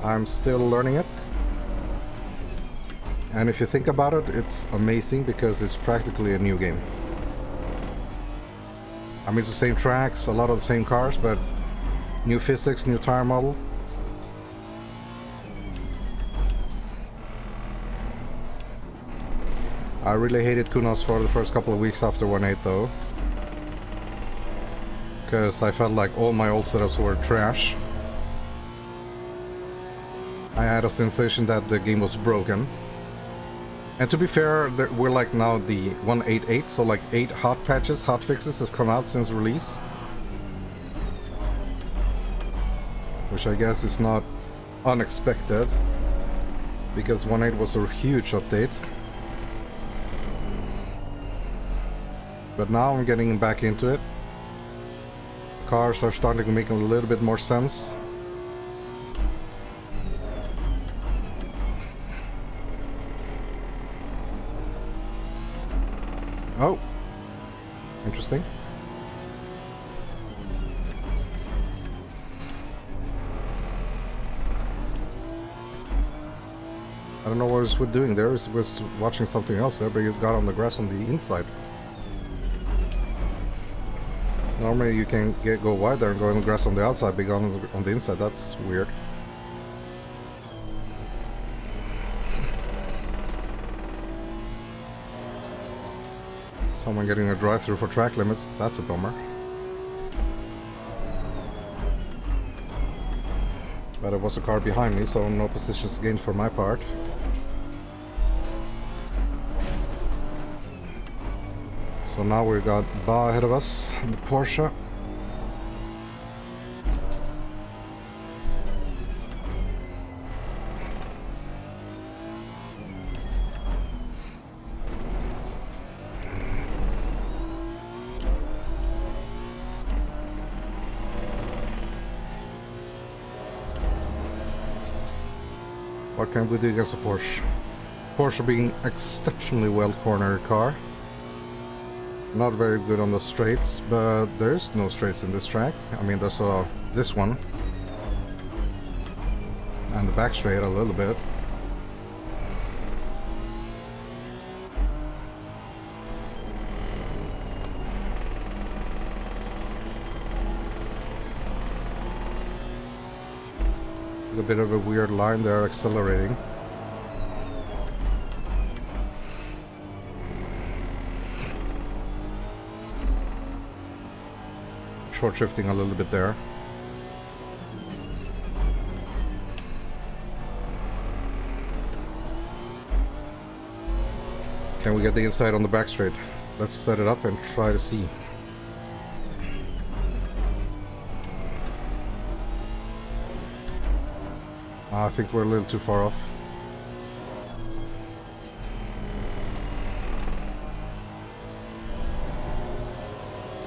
I'm still learning it. And if you think about it, it's amazing because it's practically a new game. I mean, it's the same tracks, a lot of the same cars, but new physics, new tire model. I really hated Kunos for the first couple of weeks after 1.8 though. Because I felt like all my old setups were trash. I had a sensation that the game was broken. And to be fair, we're like now the 1.8.8, so like 8 hot patches, hot fixes have come out since release. Which I guess is not unexpected, because 1.8 was a huge update. But now I'm getting back into it. Cars are starting to make a little bit more sense. Oh, interesting. I don't know what it was doing there. It was watching something else there, but it got on the grass on the inside. Normally you can go wide there and go on the grass on the outside, but on the inside. That's weird. Someone getting a drive-through for track limits, that's a bummer. But it was a car behind me, so no positions gained for my part. So now we've got Ba ahead of us, the Porsche. What can we do against a Porsche? Porsche being exceptionally well-cornered car. Not very good on the straights, but there's no straights in this track. I mean, there's this one. And the back straight a little bit. A bit of a weird line there, accelerating. Short shifting a little bit there. Can we get the inside on the back straight? Let's set it up and try to see. I think we're a little too far off.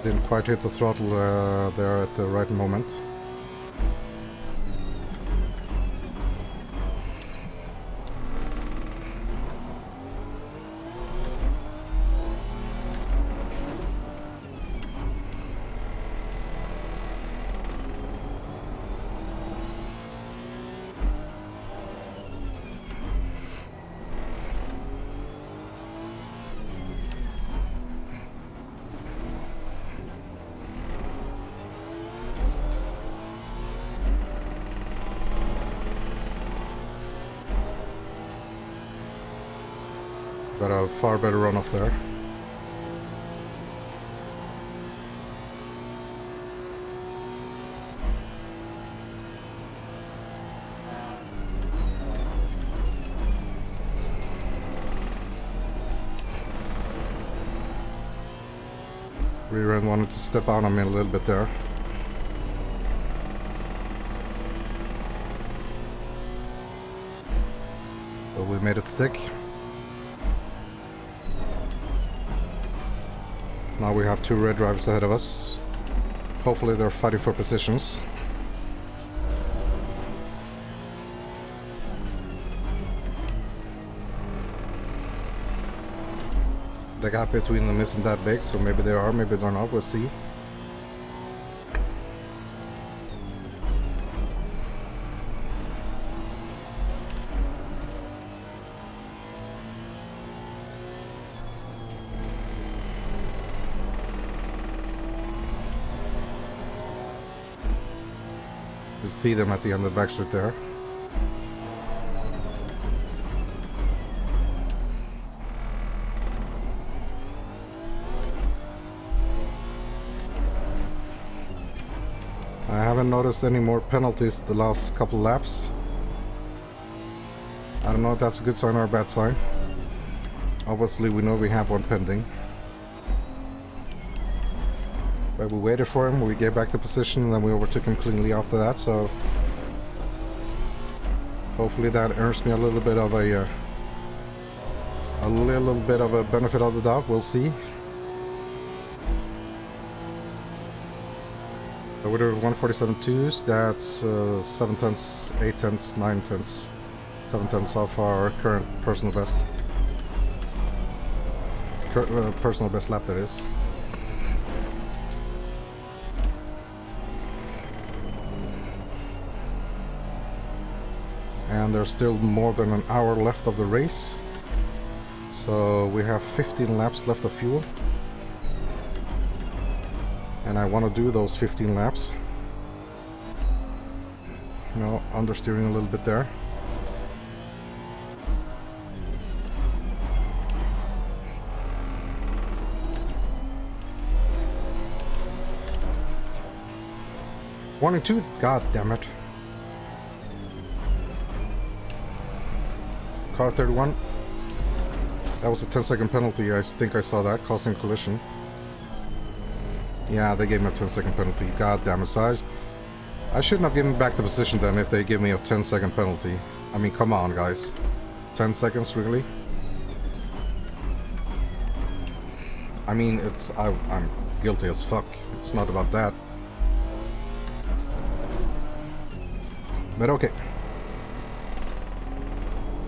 Didn't quite hit the throttle there at the right moment. Got a far better run off there. Rear end wanted to step out on me a little bit there. But we made it stick. Now we have two red drivers ahead of us. Hopefully they're fighting for positions. The gap between them isn't that big, so maybe they are, maybe they're not, we'll see. You see them at the end of the back street there. I haven't noticed any more penalties the last couple laps. I don't know if that's a good sign or a bad sign. Obviously we know we have one pending. But we waited for him, we gave back the position, and then we overtook him cleanly after that, so hopefully that earns me a little bit of a benefit of the doubt. We'll see. So we're doing 147.2s, that's 7 tenths, 8 tenths, 9 tenths, 7 tenths off our current personal best. Personal best lap, that is. And there's still more than an hour left of the race. So we have 15 laps left of fuel. And I want to do those 15 laps. You know, understeering a little bit there. One and two, god damn it. Car 31. That was a 10-second penalty. I think I saw that, causing collision. Yeah, they gave me a 10-second penalty. God damn it. So I shouldn't have given back the position then if they give me a 10-second penalty. I mean, come on, guys. 10 seconds, really? I mean, I'm guilty as fuck. It's not about that. But okay.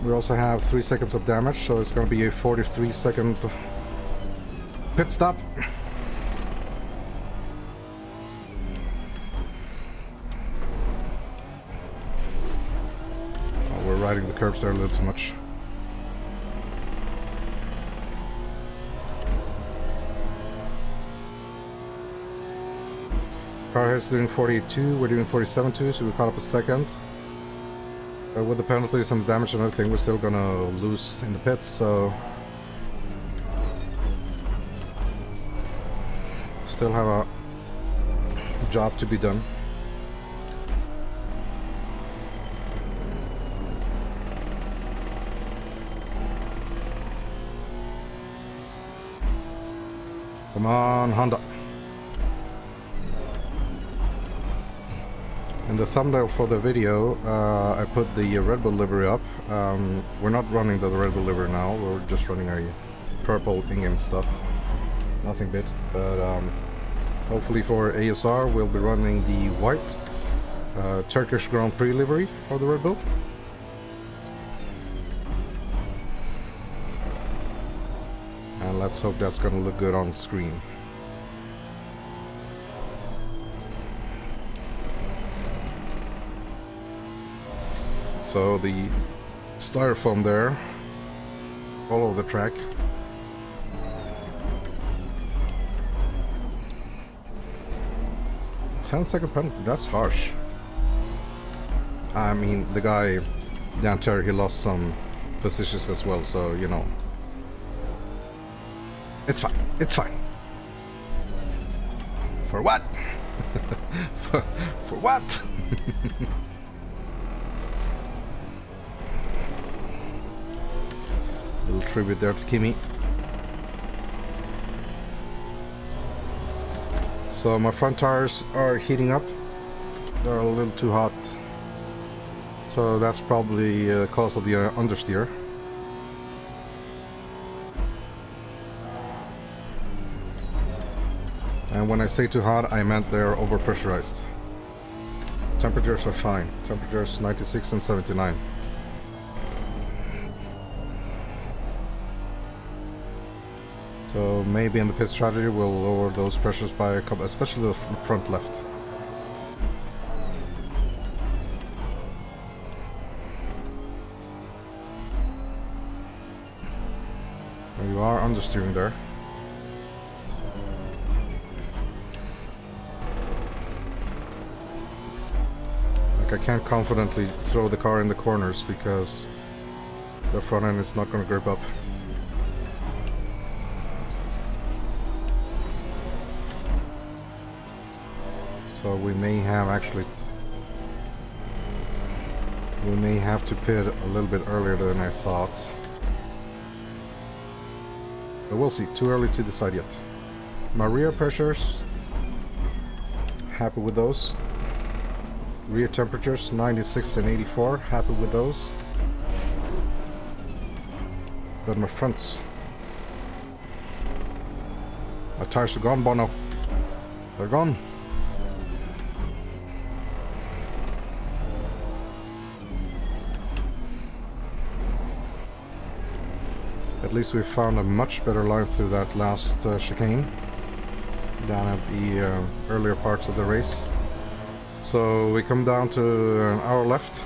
We also have 3 seconds of damage, so it's going to be a 43-second pit stop. Oh, we're riding the curbs there a little too much. Car is doing 48.2, we're doing 47.2, so we caught up a second. But with the penalties and the damage and everything, we're still gonna lose in the pits, so still have a job to be done. Come on, Honda. In the thumbnail for the video, I put the Red Bull livery up. We're not running the Red Bull livery now, we're just running our purple in-game stuff. Nothing big, but hopefully for ASR we'll be running the white Turkish Grand Prix livery for the Red Bull. And let's hope that's gonna look good on screen. So the styrofoam there, all over the track. "10-second penalty, that's harsh." I mean, the guy down there, he lost some positions as well, so, you know, It's fine. It's fine. For what? for what? Little tribute there to Kimi. So my front tires are heating up. They're a little too hot. So that's probably the cause of the understeer. And when I say too hot, I meant they're overpressurized. Temperatures are fine. Temperatures 96 and 79. So maybe in the pit strategy we'll lower those pressures by a couple, especially the front left. You are understeering there. Like, I can't confidently throw the car in the corners because the front end is not going to grip up. So we may have to pit a little bit earlier than I thought. But we'll see. Too early to decide yet. My rear pressures, happy with those. Rear temperatures 96 and 84, happy with those. But my fronts, my tires are gone, Bono. They're gone. At least we found a much better line through that last chicane down at the earlier parts of the race. So we come down to an hour left.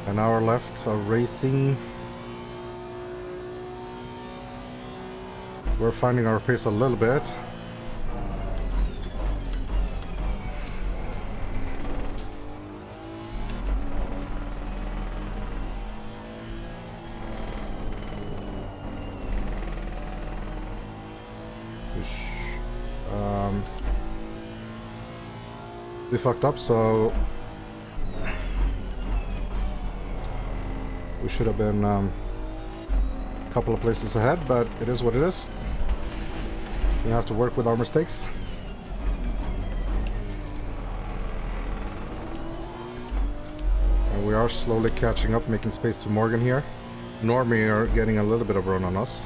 An hour left of racing. We're finding our pace a little bit. We fucked up, so we should have been a couple of places ahead, but it is what it is. We have to work with our mistakes. And we are slowly catching up, making space to Morgan here. Normie are getting a little bit of run on us.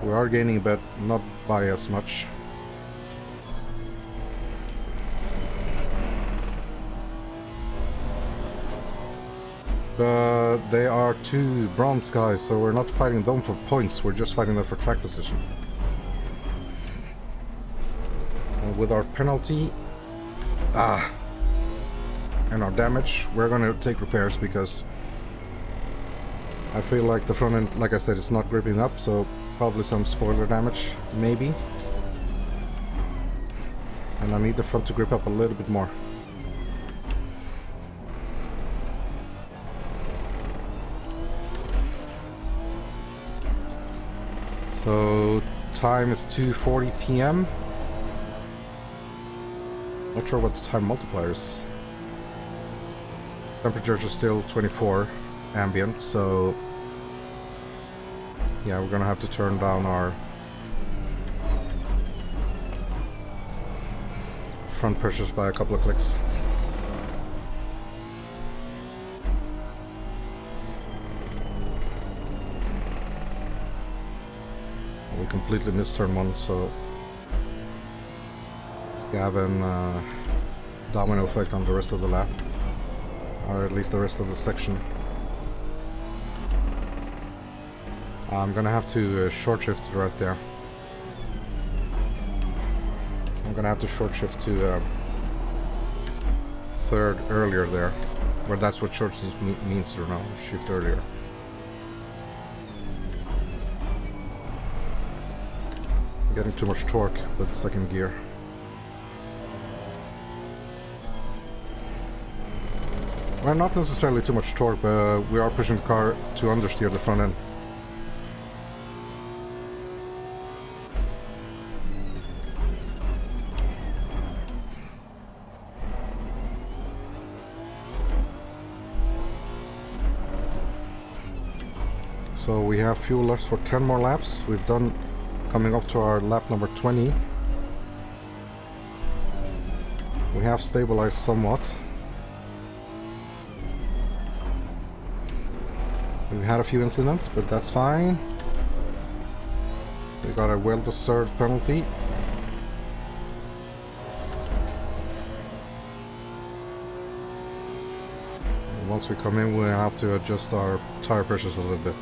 We are gaining a bit, not by as much. But they are two bronze guys, so we're not fighting them for points, we're just fighting them for track position. And with our penalty and our damage, we're gonna take repairs because I feel like the front end, like I said, is not gripping up, so probably some spoiler damage, maybe. And I need the front to grip up a little bit more. So time is 2:40 p.m. Not sure what the time multiplier is. Temperatures are still 24 ambient, so yeah, we're gonna have to turn down our front pressures by a couple of clicks. We completely missed turn one, so it's Gavin domino effect on the rest of the lap, or at least the rest of the section. I'm gonna have to short shift right there. I'm gonna have to short shift to third earlier there, where that's what short shift means to now, shift earlier. Getting too much torque with second gear. Well, not necessarily too much torque, but we are pushing the car to understeer the front end. So we have fuel left for 10 more laps. We've done, coming up to our lap number 20. We have stabilized somewhat. We had a few incidents, but that's fine. We got a well-deserved penalty. Once we come in, we have to adjust our tire pressures a little bit.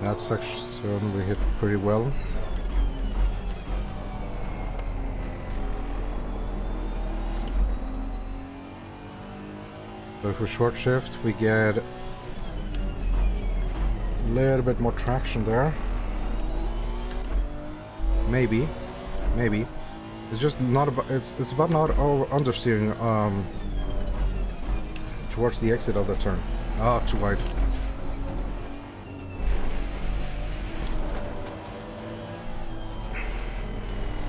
That section we hit pretty well. So if we short shift, we get a little bit more traction there. Maybe. It's just not about. It's about not understeering towards the exit of the turn. Ah, too wide.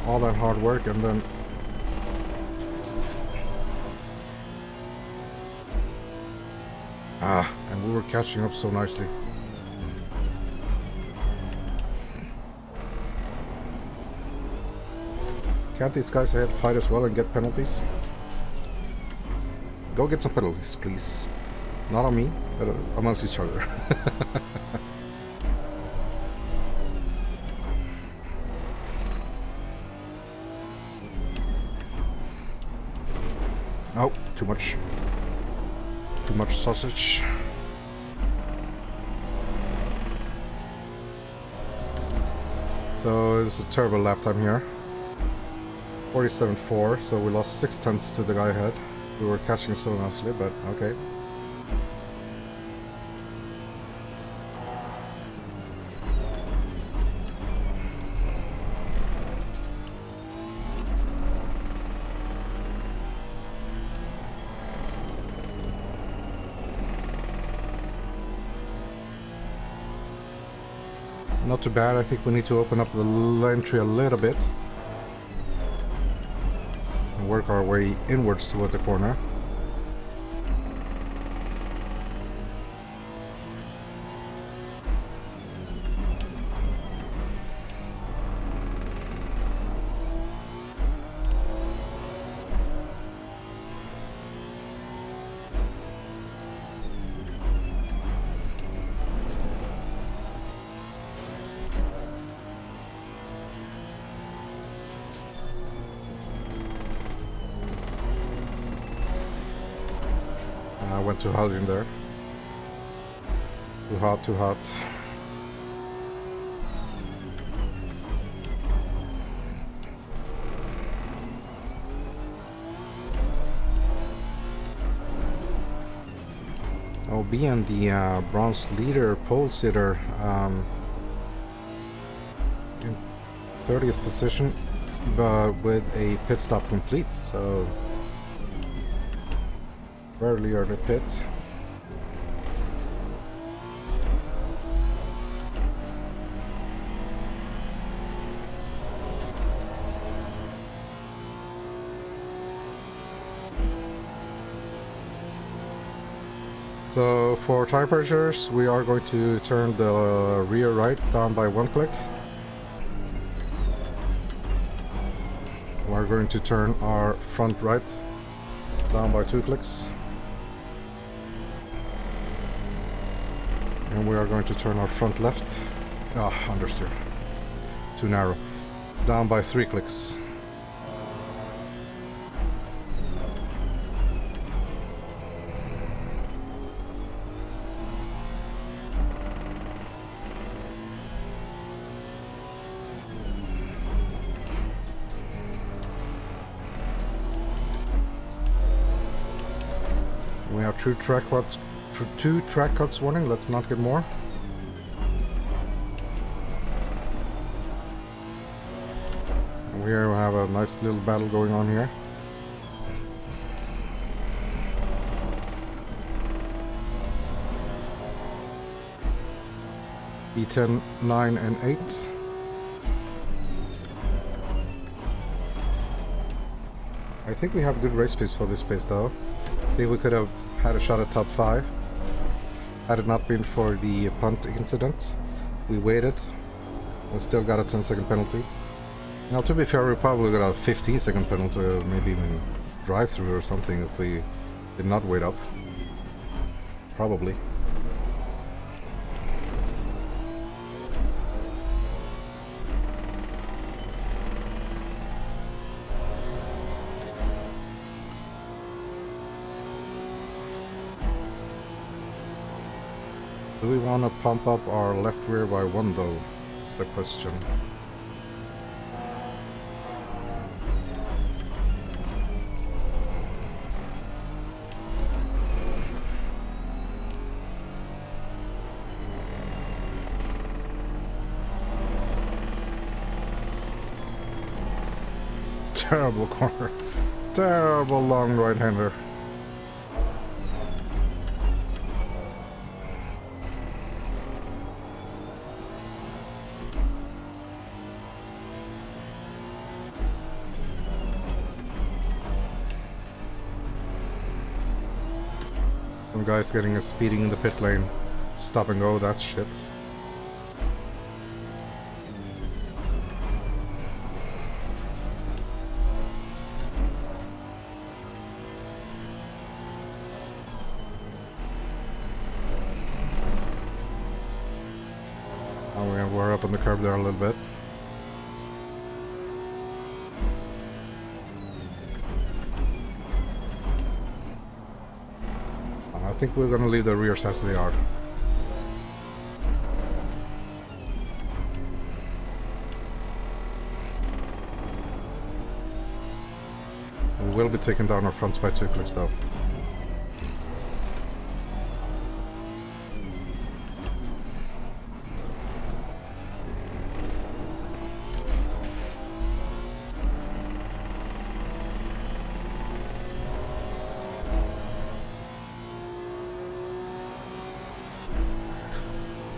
All that hard work and then and we were catching up so nicely. Can't these guys ahead fight as well and get penalties? Go get some penalties, please. Not on me, but amongst each other. Oh, too much sausage. So it's a terrible lap time here. 47.4, so we lost 0.6 to the guy ahead. We were catching so nicely, but okay. Not too bad. I think we need to open up the entry a little bit and work our way inwards toward the corner. I went too hard in there. Too hot, too hot. I'll be in the bronze leader pole sitter in 30th position, but with a pit stop complete, so rarely are the pit. So for tire pressures, we are going to turn the rear right down by 1 click. We're going to turn our front right down by 2 clicks. And we are going to turn our front left, understeer, too narrow, down by 3 clicks. We have two track cuts warning. Let's not get more. And we have a nice little battle going on here. E10, 9 and 8. I think we have good race pace for this pace though. I think we could have had a shot at top 5 had it not been for the punt incident. We waited and still got a 10-second penalty. Now to be fair, we probably got a 15-second penalty or maybe even drive-through or something if we did not wait up. Probably. Do we want to pump up our left rear by 1 though? That's the question. Terrible corner. Terrible long right-hander. Some guy's getting a speeding in the pit lane. Stop and go, that's shit. Oh, we're up on the curb there a little bit. I think we're gonna leave the rears as they are. We will be taking down our fronts by 2 clicks though.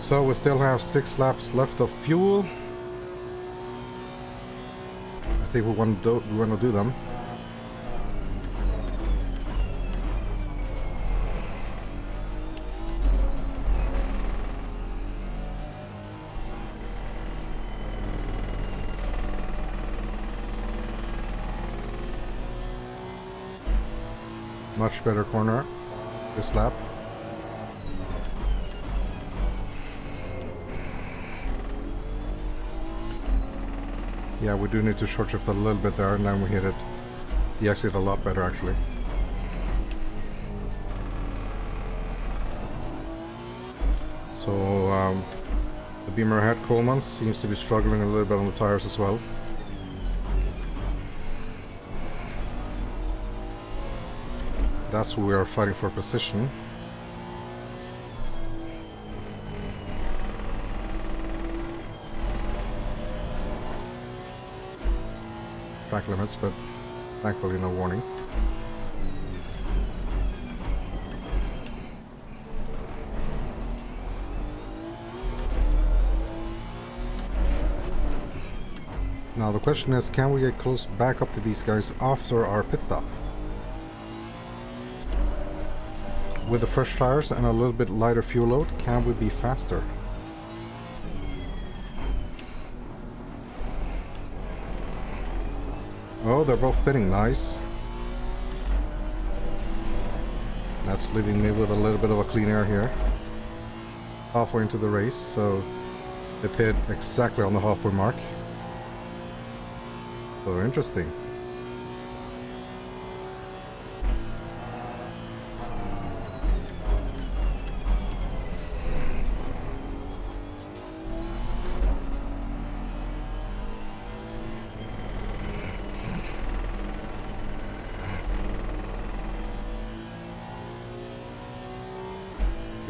So we still have 6 laps left of fuel. I think we want to do them. Much better corner this lap. Yeah, we do need to short shift a little bit there, and then we hit the exit a lot better actually. So the Beamer ahead, Coleman, seems to be struggling a little bit on the tires as well. That's where we are fighting for position. Track limits, but thankfully no warning. Now the question is, can we get close back up to these guys after our pit stop? With the fresh tires and a little bit lighter fuel load, can we be faster? Oh, they're both pitting, nice. That's leaving me with a little bit of a clean air here. Halfway into the race, so they pit exactly on the halfway mark. So interesting.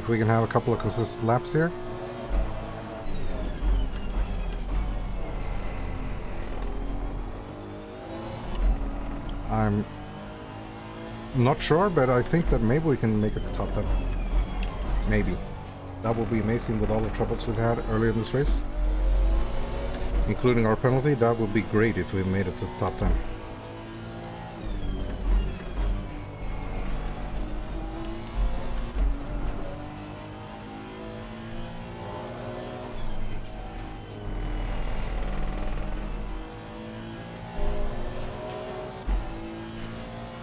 If we can have a couple of consistent laps here. I'm not sure, but I think that maybe we can make a top 10. Maybe. That would be amazing with all the troubles we've had earlier in this race. Including our penalty, that would be great if we made it to the top 10.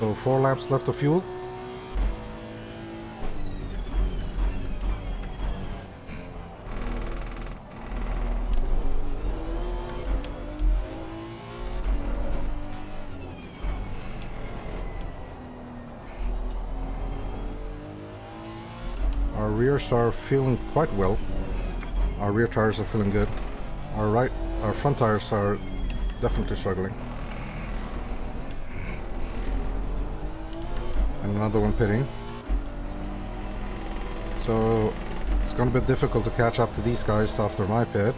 So 4 laps left of fuel. Our rears are feeling quite well. Our rear tires are feeling good. Our front tires are definitely struggling. And another one pitting. So it's gonna be difficult to catch up to these guys after my pit.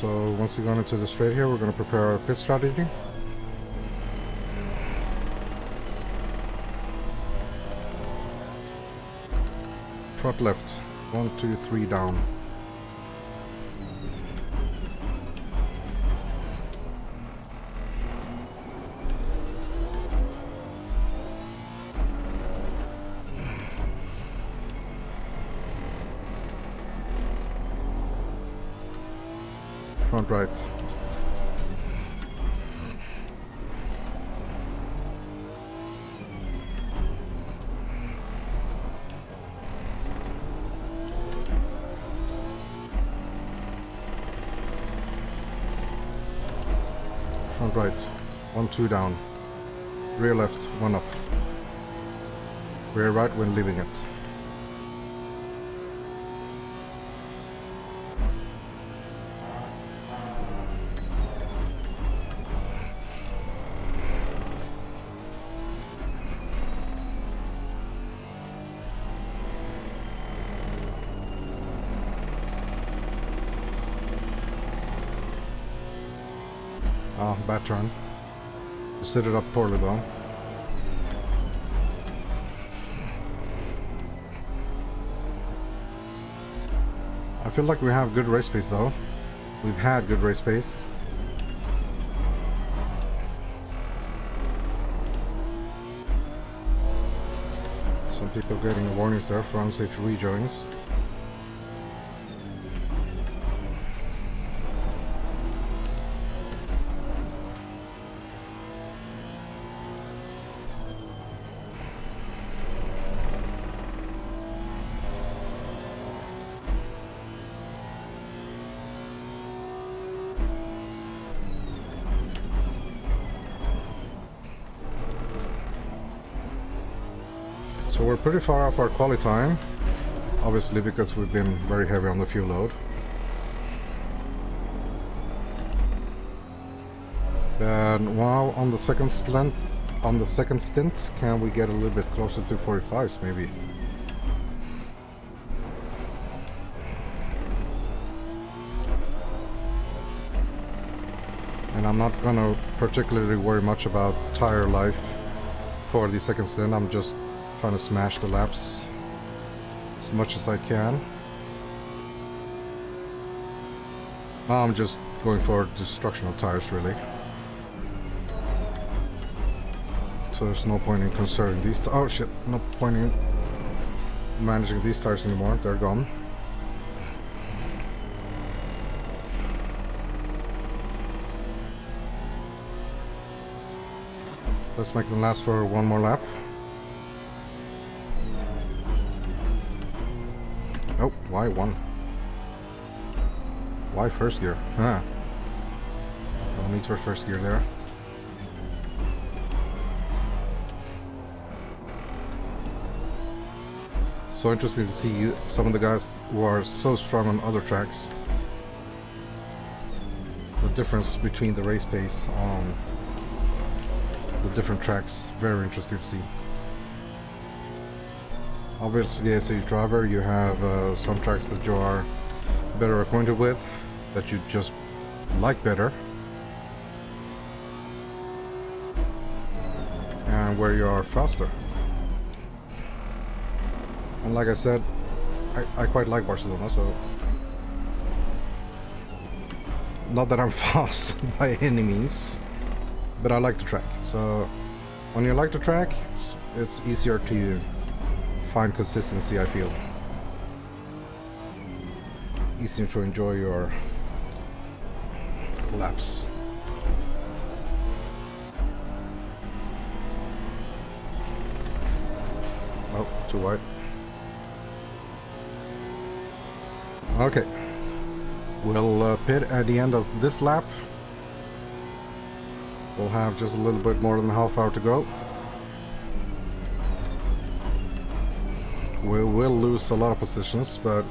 So once we go into the straight here, we're going to prepare our pit strategy. Front left, 1, 2, 3 down. Front right. Front right, 1, 2 down. Rear left, 1 up. Rear right when leaving it. Oh, bad turn. You set it up poorly though. I feel like we have good race pace though. We've had good race pace. Some people getting warnings there for unsafe rejoins. So we're pretty far off our quali time, obviously because we've been very heavy on the fuel load. And wow, on the second stint, can we get a little bit closer to 45s maybe? And I'm not gonna particularly worry much about tire life for the second stint. I'm just trying to smash the laps as much as I can. I'm just going for destruction of tires, really. So there's no point in conserving these. Oh shit! No point in managing these tires anymore. They're gone. Let's make them last for one more lap. Oh, why one? Why first gear? Huh. No need for first gear there. So interesting to see some of the guys who are so strong on other tracks. The difference between the race pace on the different tracks, very interesting to see. Obviously, as a driver, you have some tracks that you are better acquainted with, that you just like better, and where you are faster. And like I said, I quite like Barcelona, so not that I'm fast by any means, but I like the track. So when you like the track, it's easier to find consistency, I feel. Easier to enjoy your laps. Oh, too wide. Okay. We'll pit at the end of this lap. We'll have just a little bit more than a half hour to go. We will lose a lot of positions, but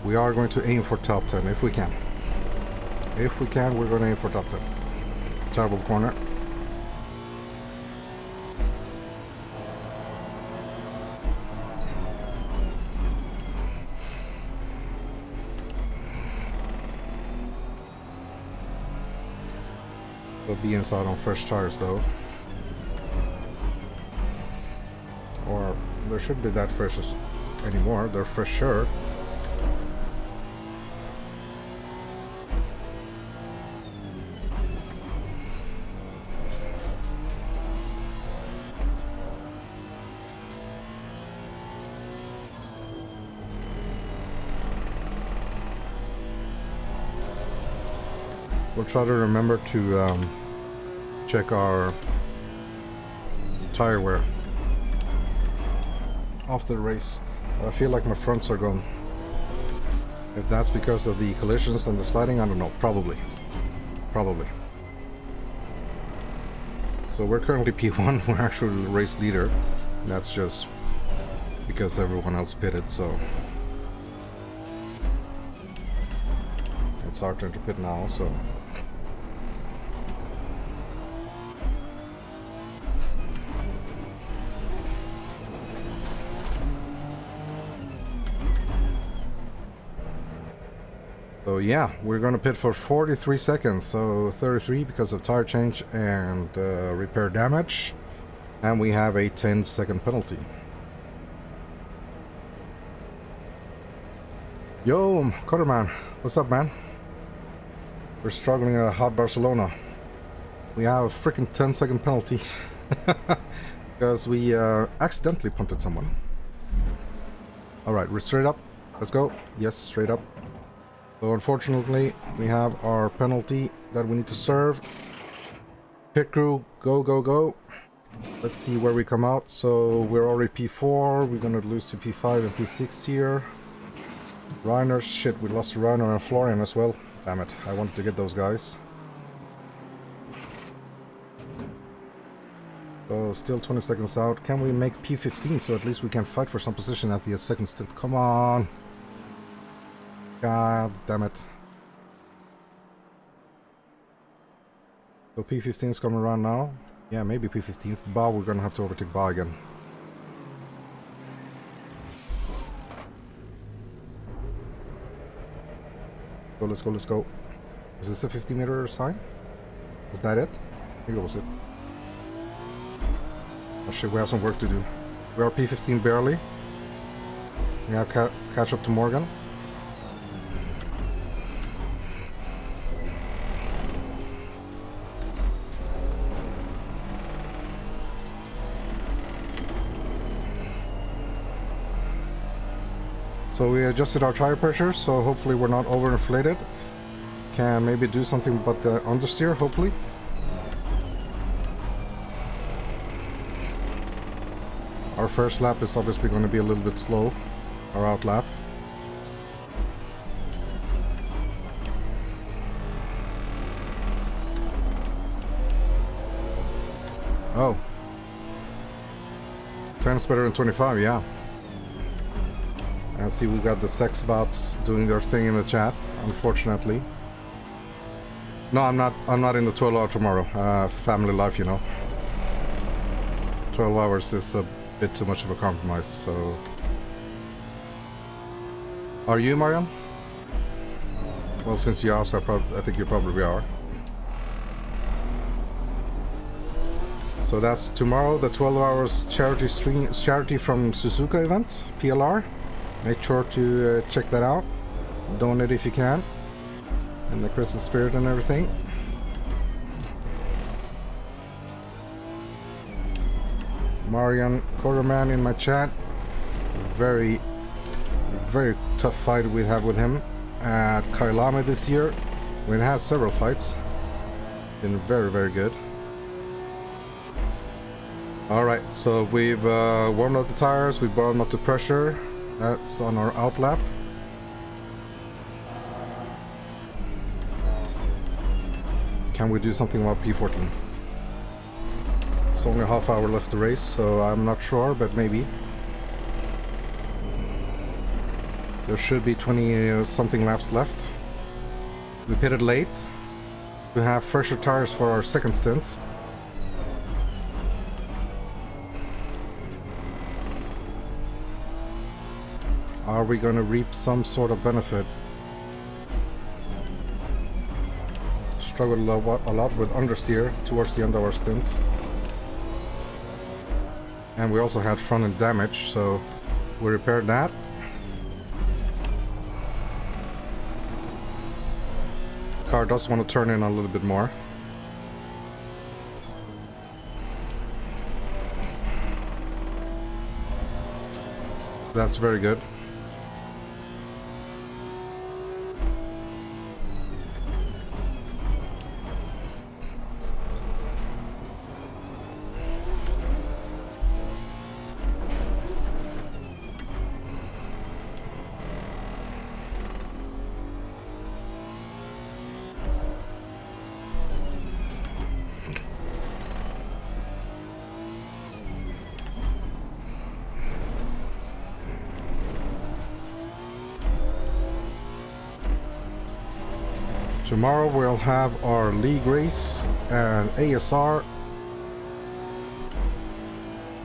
we are going to aim for top 10 if we can. If we can, we're going to aim for top 10. Terrible corner. We'll be inside on fresh tires though. Or they shouldn't be that fresh anymore. They're fresher. We'll try to remember to check our tire wear after the race. I feel like my fronts are gone. If that's because of the collisions and the sliding, I don't know. Probably. So we're currently P1. We're actually the race leader. That's just because everyone else pitted, so it's our turn to pit now, so yeah, we're gonna pit for 43 seconds, so 33 because of tire change and repair damage, and we have a 10-second penalty. Yo, Cutterman, what's up, man? We're struggling at hot Barcelona. We have a freaking 10-second penalty because we accidentally punted someone. Alright, we're straight up. Let's go. Yes, straight up. So unfortunately, we have our penalty that we need to serve. Pit crew, go, go, go. Let's see where we come out. So we're already P4. We're gonna lose to P5 and P6 here. Reiner, shit, we lost to Reiner and Florian as well. Damn it, I wanted to get those guys. So still 20 seconds out. Can we make P15 so at least we can fight for some position at the second stint? Come on. God damn it. So P15 is coming around now. Yeah, maybe P15. Ba, we're gonna have to overtake Ba again. So let's go, let's go. Is this a 50-meter sign? Is that it? I think that was it. Oh shit, we have some work to do. We are P15 barely. We have catch up to Morgan. So we adjusted our tire pressure, so hopefully we're not overinflated. Can maybe do something about the understeer, hopefully. Our first lap is obviously going to be a little bit slow, our out lap. Oh. 10 is better than 25, yeah. I see we got the sex bots doing their thing in the chat, unfortunately. No, I'm not in the 12 hour tomorrow. Family life, you know. 12 hours is a bit too much of a compromise, so... Are you, Mariam? Well, since you asked, I think you probably are. So that's tomorrow, the 12 hours charity from Suzuka event, PLR. Make sure to check that out. Donate if you can. In the Christmas spirit and everything. Marian Quarterman in my chat. Very tough fight we have with him at Kailame this year. We've had several fights. Been very good. Alright, so we've warmed up the tires, we've warmed up the pressure. That's on our out lap. Can we do something about P14? It's only a half hour left to race, so I'm not sure, but maybe. There should be 20 something laps left. We pitted late. We have fresher tires for our second stint. Are we going to reap some sort of benefit? Struggled a lot with understeer towards the end of our stint. And we also had front end damage, so we repaired that. Car does want to turn in a little bit more. That's very good. Tomorrow we'll have our league race and ASR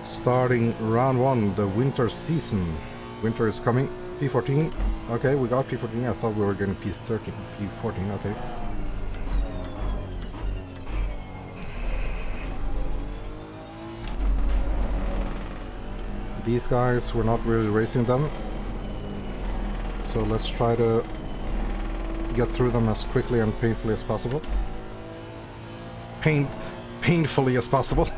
starting round 1, the winter season. Winter is coming. P14. Okay, we got P14. I thought we were getting P13. P14, okay. These guys, we're not really racing them. So let's try to get through them as quickly and painfully as possible. Painfully as possible.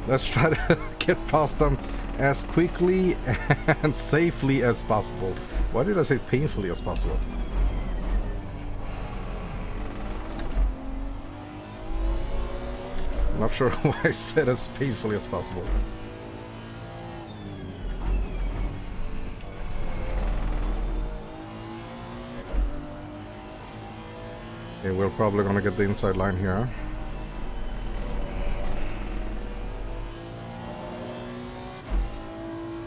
Let's try to get past them as quickly and safely as possible. Why did I say painfully as possible? I'm not sure why I said as painfully as possible. Okay, we're probably gonna get the inside line here.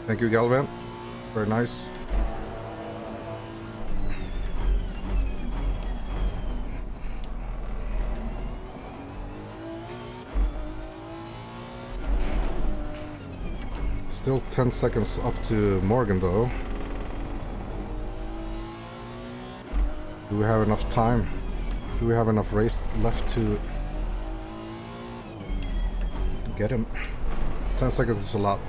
Thank you, Galvin. Very nice. Still 10 seconds up to Morgan, though. Do we have enough time? Do we have enough race left to get him? 10 seconds is a lot.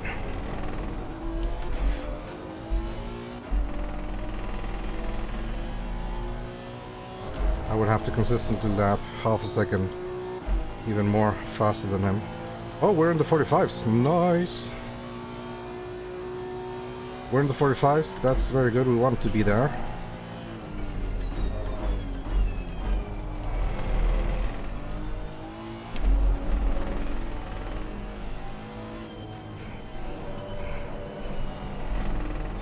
I would have to consistently lap half a second, even more faster than him. Oh, we're in the 45s. Nice. We're in the 45s. That's very good. We want to be there.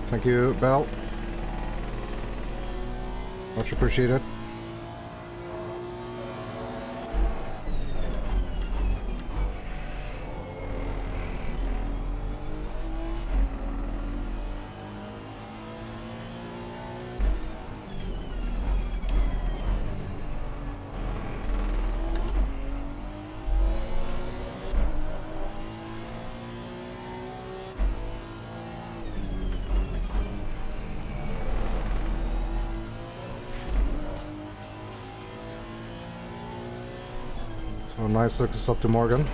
Thank you, Bell. Much appreciated. So nice looks up to Morgan.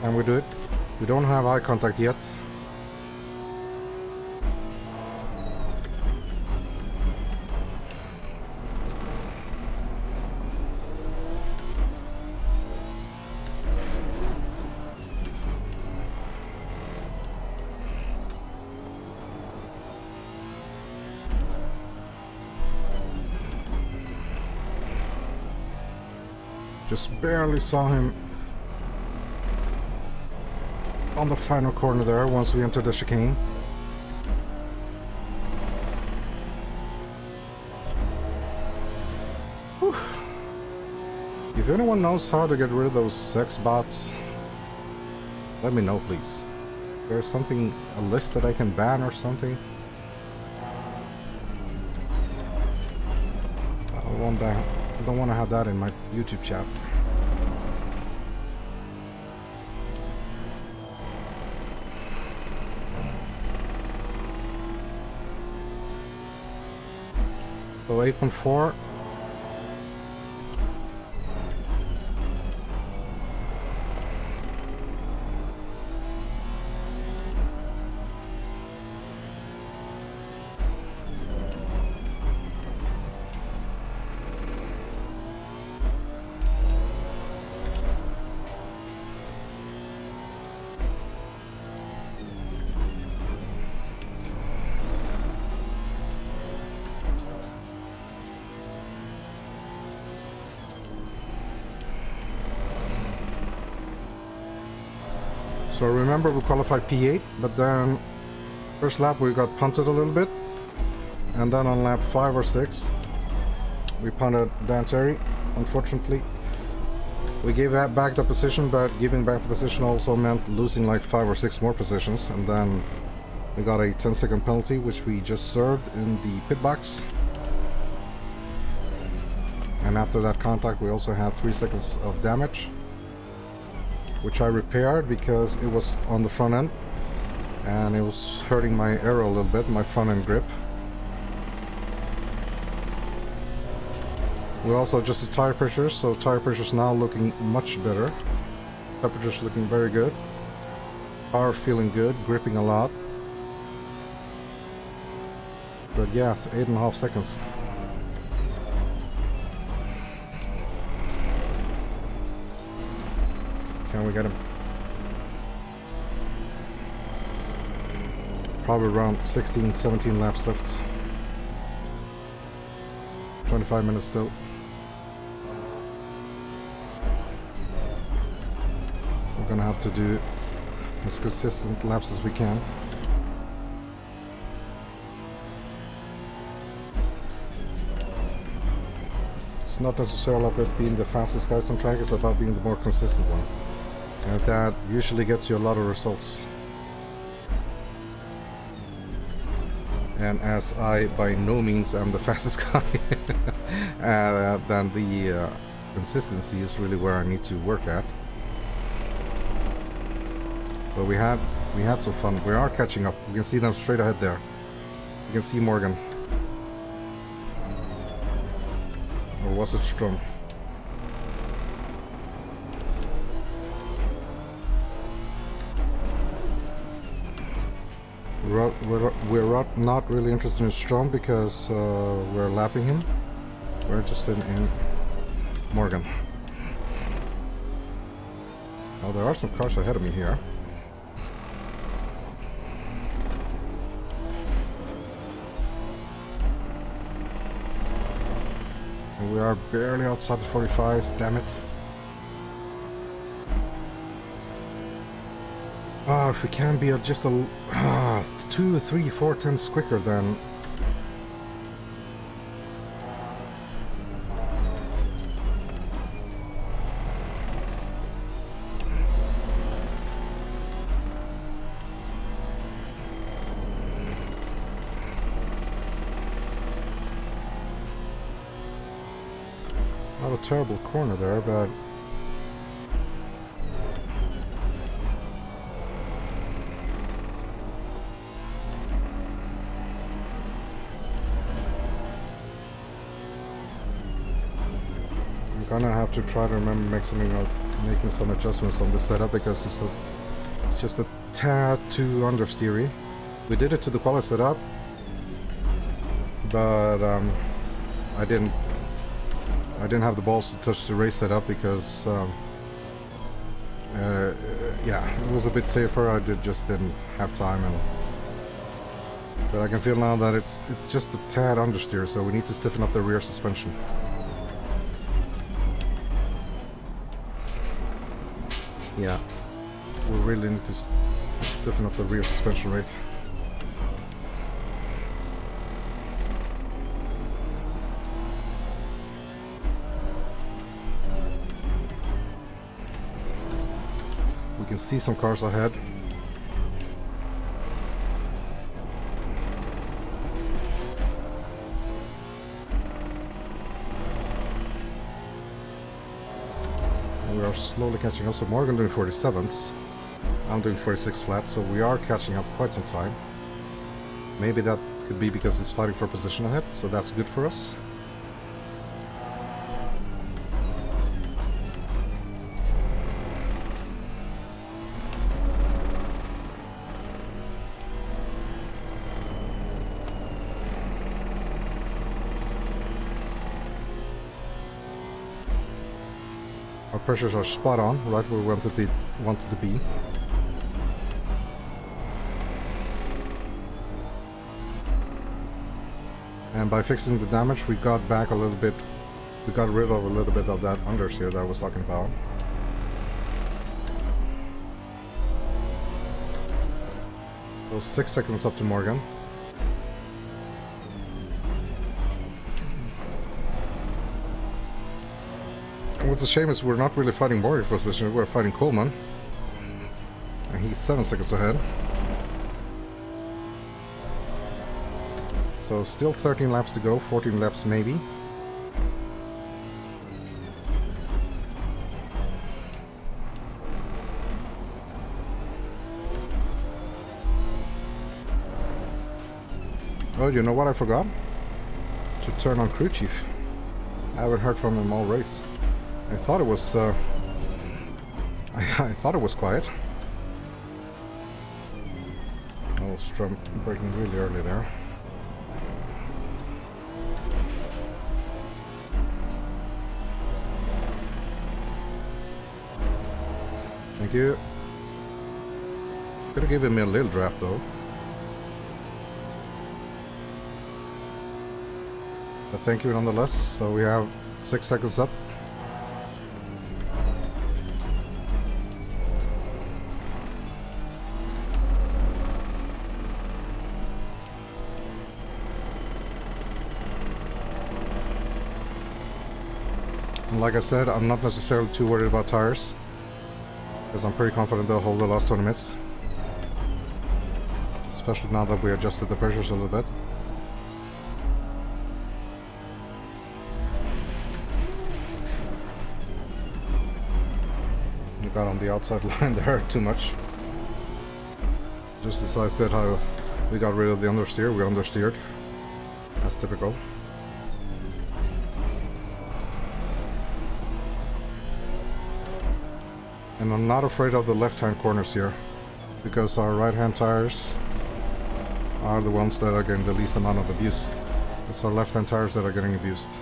And we do it. We don't have eye contact yet. Just barely saw him on the final corner there once we entered the chicane. Whew. If anyone knows how to get rid of those sex bots, let me know, please. There's something, a list that I can ban or something. I don't want to have that in my YouTube chat. So 8.4. So remember, we qualified P8, but then first lap we got punted a little bit, and then on lap 5 or 6 we punted Dan Terry. Unfortunately, we gave back the position, but giving back the position also meant losing like 5 or 6 more positions, and then we got a 10-second penalty which we just served in the pit box. And after that contact we also had 3 seconds of damage, which I repaired because it was on the front end and it was hurting my aero a little bit, my front end grip. We also adjusted tire pressures, so tire pressures now looking much better. Temperatures looking very good. Power feeling good, gripping a lot. But yeah, it's 8.5 seconds. Can we get him? Probably around 16, 17 laps left. 25 minutes still. We're gonna have to do as consistent laps as we can. It's not necessarily about being the fastest guys on track, it's about being the more consistent one. And that usually gets you a lot of results. And as I by no means am the fastest guy, then the consistency is really where I need to work at. But we had some fun. We are catching up. We can see them straight ahead there. You can see Morgan. Or was it Strom? We're not really interested in Strom because we're lapping him. We're interested in Morgan. Oh, there are some cars ahead of me here. We are barely outside the 45s, damn it. If we can be just a 2, 3, 4 tenths quicker, then not a terrible corner there, but I'm gonna have to try to remember making some adjustments on the setup, because it's just a tad too understeery. We did it to the quality setup, but I didn't have the balls to touch the race setup because yeah, it was a bit safer. I just didn't have time, but I can feel now that it's just a tad understeer, so we need to stiffen up the rear suspension. Yeah, we really need to stiffen up the rear suspension rate. We can see some cars ahead. We are slowly catching up, so Morgan doing 47s. I'm doing 46 flats, so we are catching up quite some time. Maybe that could be because he's fighting for position ahead, so that's good for us. Our pressures are spot on, right where we wanted to be. And by fixing the damage, we got back a little bit. We got rid of a little bit of that understeer that I was talking about. So 6 seconds up to Morgan. And what's a shame is we're not really fighting Morgan for position, we're fighting Coleman. And he's 7 seconds ahead. So still 13 laps to go, 14 laps maybe. Oh, you know what I forgot? To turn on crew chief. I haven't heard from him all race. I thought it was I thought it was quiet. Oh, Strum braking really early there. Thank you. Could have given me a little draft though. But thank you nonetheless. So we have 6 seconds up. And like I said, I'm not necessarily too worried about tires, because I'm pretty confident they'll hold the last 20 minutes. Especially now that we adjusted the pressures a little bit. You got on the outside line there too much. Just as I said how we got rid of the understeer, we understeered. That's typical. And I'm not afraid of the left-hand corners here, because our right-hand tires are the ones that are getting the least amount of abuse. It's our left-hand tires that are getting abused.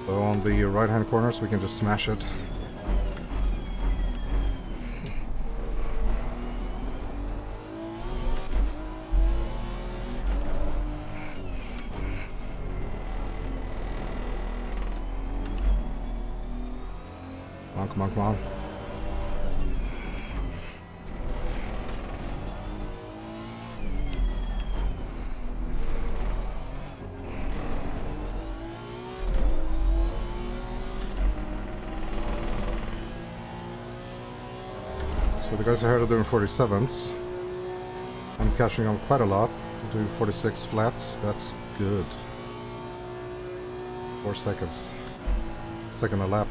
So on the right-hand corners we can just smash it. come on, come on. So the guys ahead are doing 47s. I'm catching on quite a lot. I'm doing 46 flats. That's good. 4 seconds. Second a lap.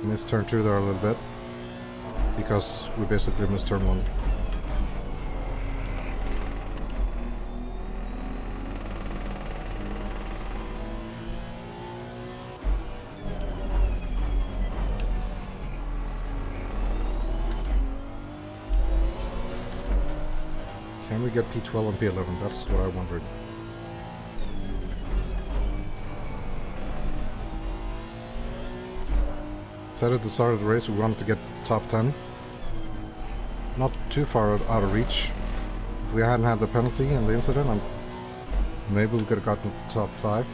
Missed turn 2 there a little bit because we basically missed turn 1. Can we get P12 and P11? That's what I wondered. Said at the start of the race we wanted to get top 10. Not too far out of reach. If we hadn't had the penalty and the incident, maybe we could have gotten top 5.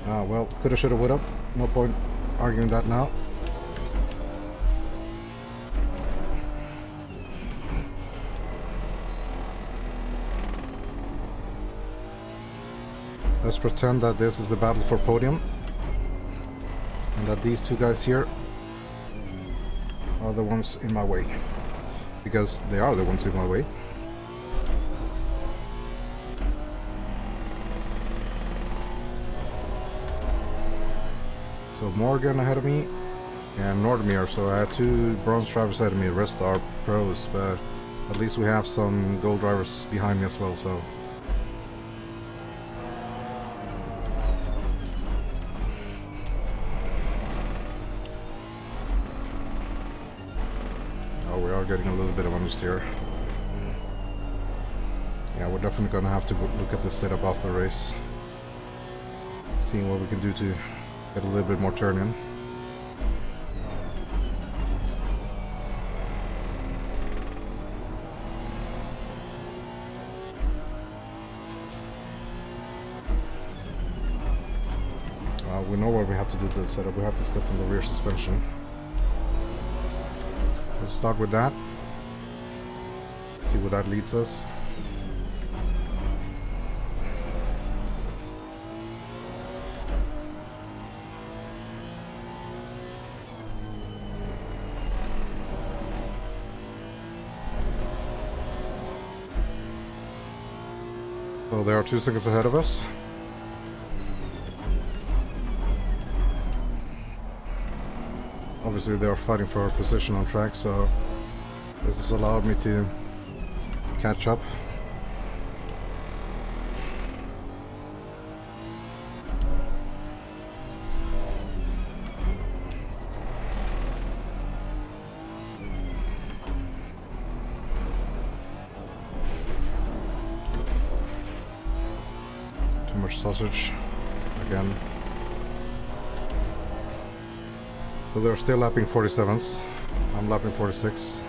Well, coulda, shoulda, woulda. No point arguing that now. Let's pretend that this is the battle for podium and that these two guys here are the ones in my way, because they are the ones in my way. So Morgan ahead of me and Nordmir, so I had 2 bronze drivers ahead of me. The rest are pros, but at least we have some gold drivers behind me as well, so getting a little bit of understeer. Yeah, we're definitely gonna have to look at the setup after the race, seeing what we can do to get a little bit more turn in. We know what we have to do to the setup. We have to stiffen the rear suspension. Let's start with that. See where that leads us. So there are 2 seconds ahead of us. Obviously they are fighting for position on track, so this has allowed me to catch up. Too much sausage again. So they're still lapping 47s. I'm lapping 46.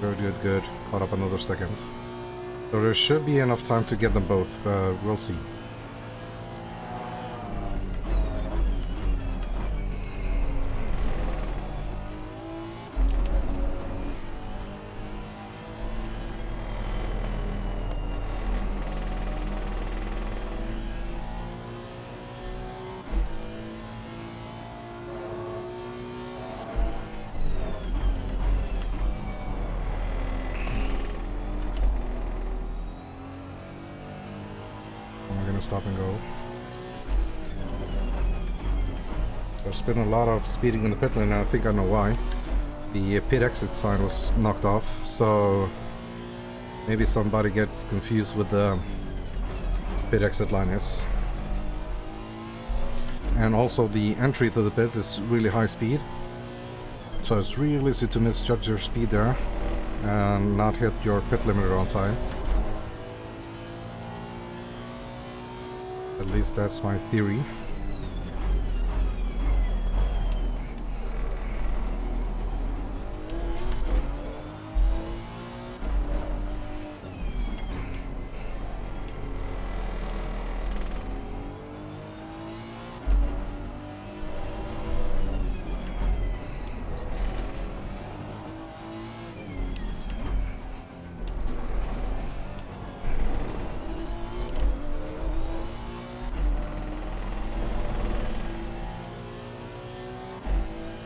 Very good, good. Caught up another second. So there should be enough time to get them both, but we'll see. Stop and go. There's been a lot of speeding in the pit lane, and I think I know why. The pit exit sign was knocked off, so maybe somebody gets confused with the pit exit line is. And also the entry to the pits is really high speed, so it's really easy to misjudge your speed there and not hit your pit limiter on time. At least that's my theory.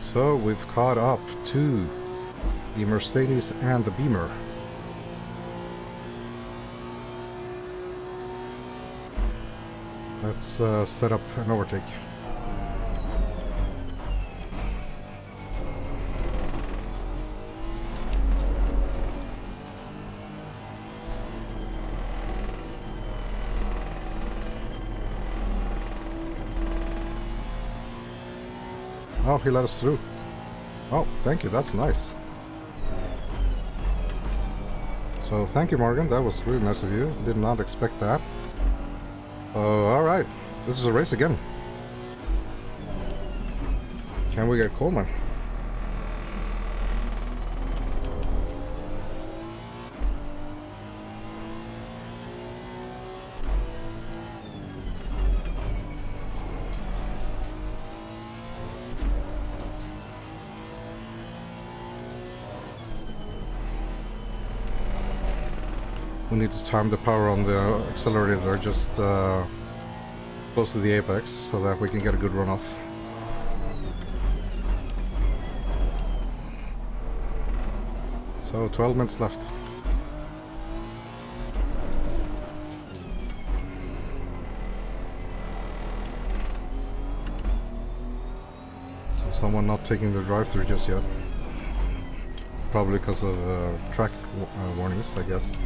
So we've caught up to the Mercedes and the Beamer. Let's set up an overtake. Oh, he let us through. Oh, thank you, that's nice. So thank you, Morgan, that was really nice of you. Did not expect that. Alright, this is a race again. Can we get Coleman? We need to time the power on the accelerator just close to the apex so that we can get a good runoff. So 12 minutes left. So someone not taking the drive-through just yet. Probably because of track warnings, I guess.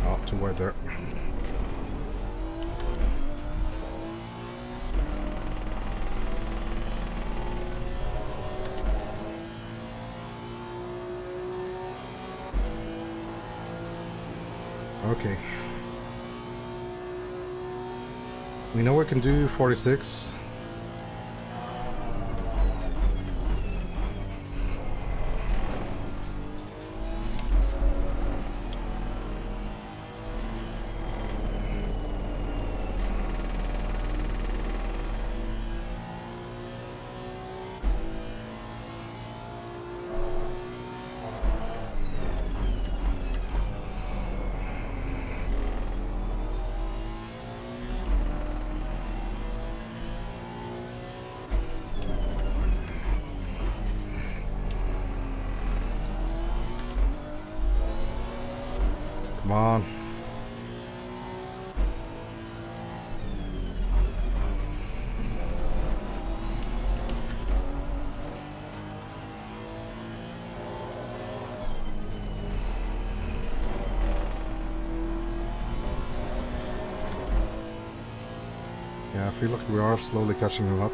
Oh, too wide there. Okay. We know we can do 46. Come on. Yeah, I feel like we are slowly catching him up.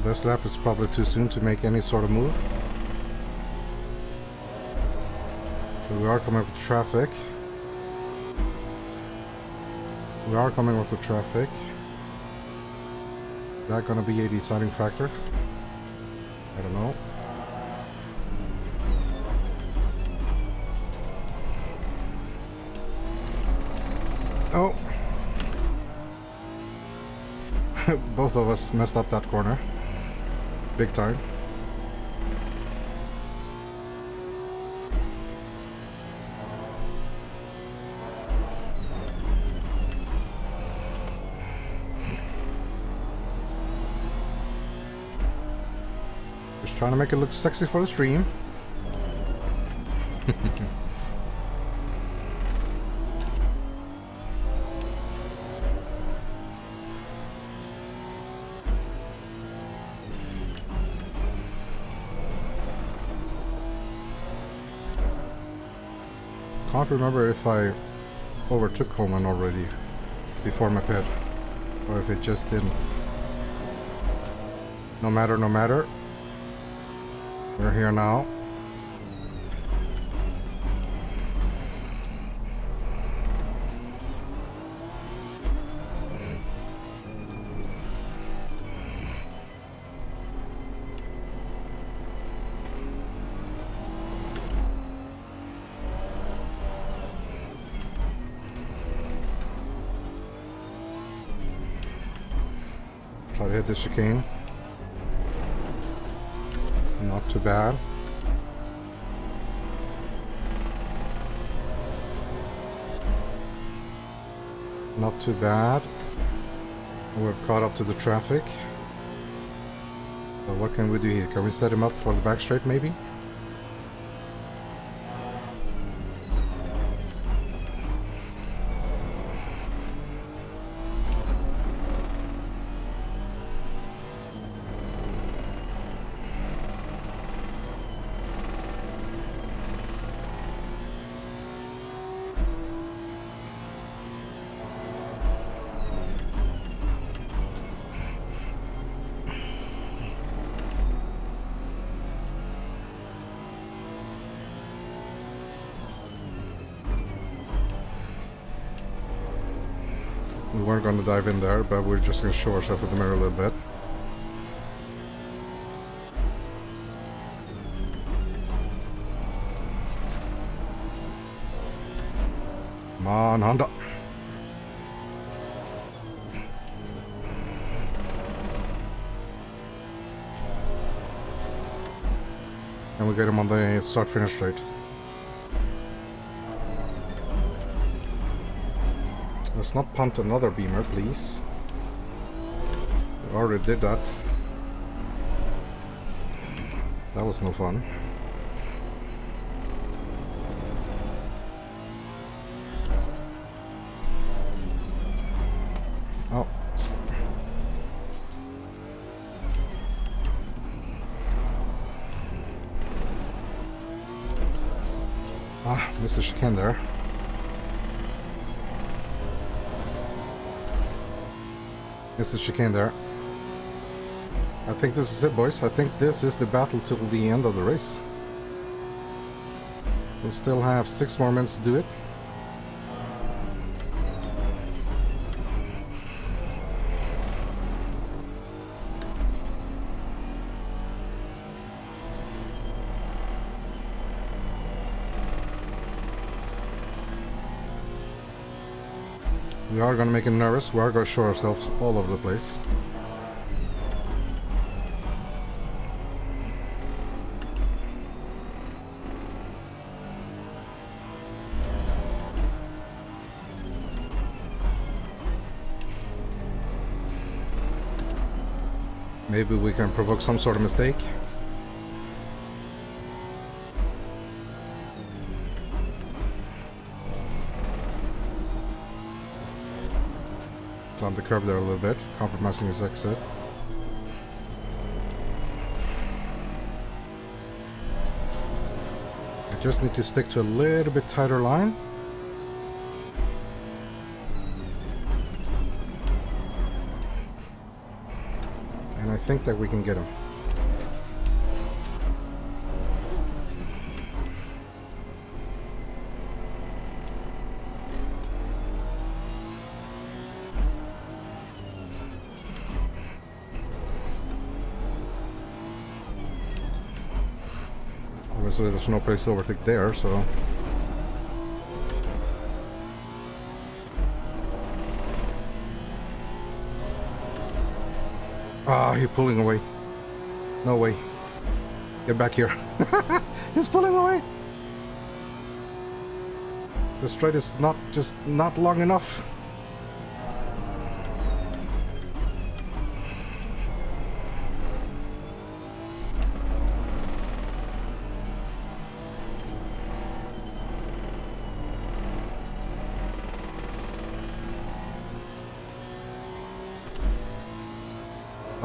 This lap is probably too soon to make any sort of move. So we are coming up with traffic. We are coming up with traffic. Is that gonna be a deciding factor? I don't know. Oh! Both of us messed up that corner. Big time. Just trying to make it look sexy for the stream. Can't remember if I overtook Coleman already before my pit, or if it just didn't. No matter, no matter. We're here now. Try to hit the chicane. Not too bad. Not too bad. We've caught up to the traffic. So what can we do here? Can we set him up for the back straight maybe? We weren't going to dive in there, but we're just going to show ourselves with the mirror a little bit. Come on, Honda. And we get him on the start-finish straight. Let's not punt another beamer, please. We already did that. That was no fun. Oh. Ah, missed the chicane there. Missed the chicane there. I think this is it, boys. I think this is the battle till the end of the race. We'll still have 6 more minutes to do it. We are going to make him nervous. We are going to show ourselves all over the place. Maybe we can provoke some sort of mistake. Climb the curb there a little bit, compromising his exit. I just need to stick to a little bit tighter line. And I think that we can get him. Obviously there's no place to overtake there, so... Ah, he's pulling away. No way. Get back here. He's pulling away. The straight is not long enough.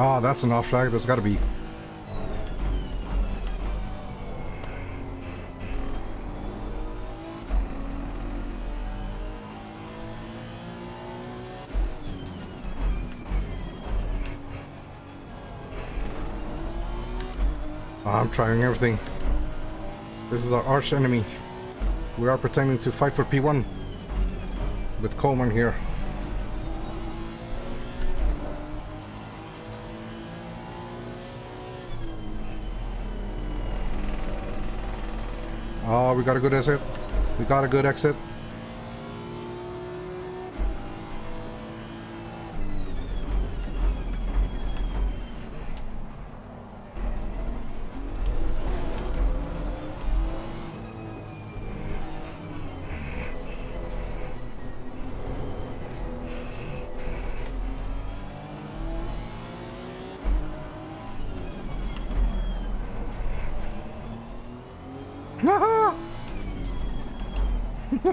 Oh, that's an off track. That's got to be. I'm trying everything. This is our arch enemy. We are pretending to fight for P1 with Coleman here. Oh, we got a good exit. We got a good exit.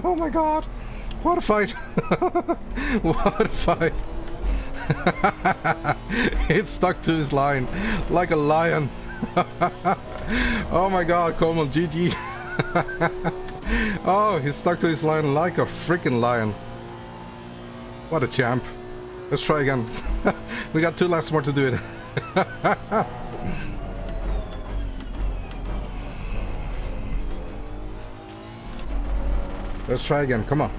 Oh my god! What a fight! What a fight! It stuck to his line like a lion. Oh my god, Coleman, GG. Oh, he stuck to his line like a freaking lion. What a champ. Let's try again. We got 2 laps more to do it. Let's try again, come on.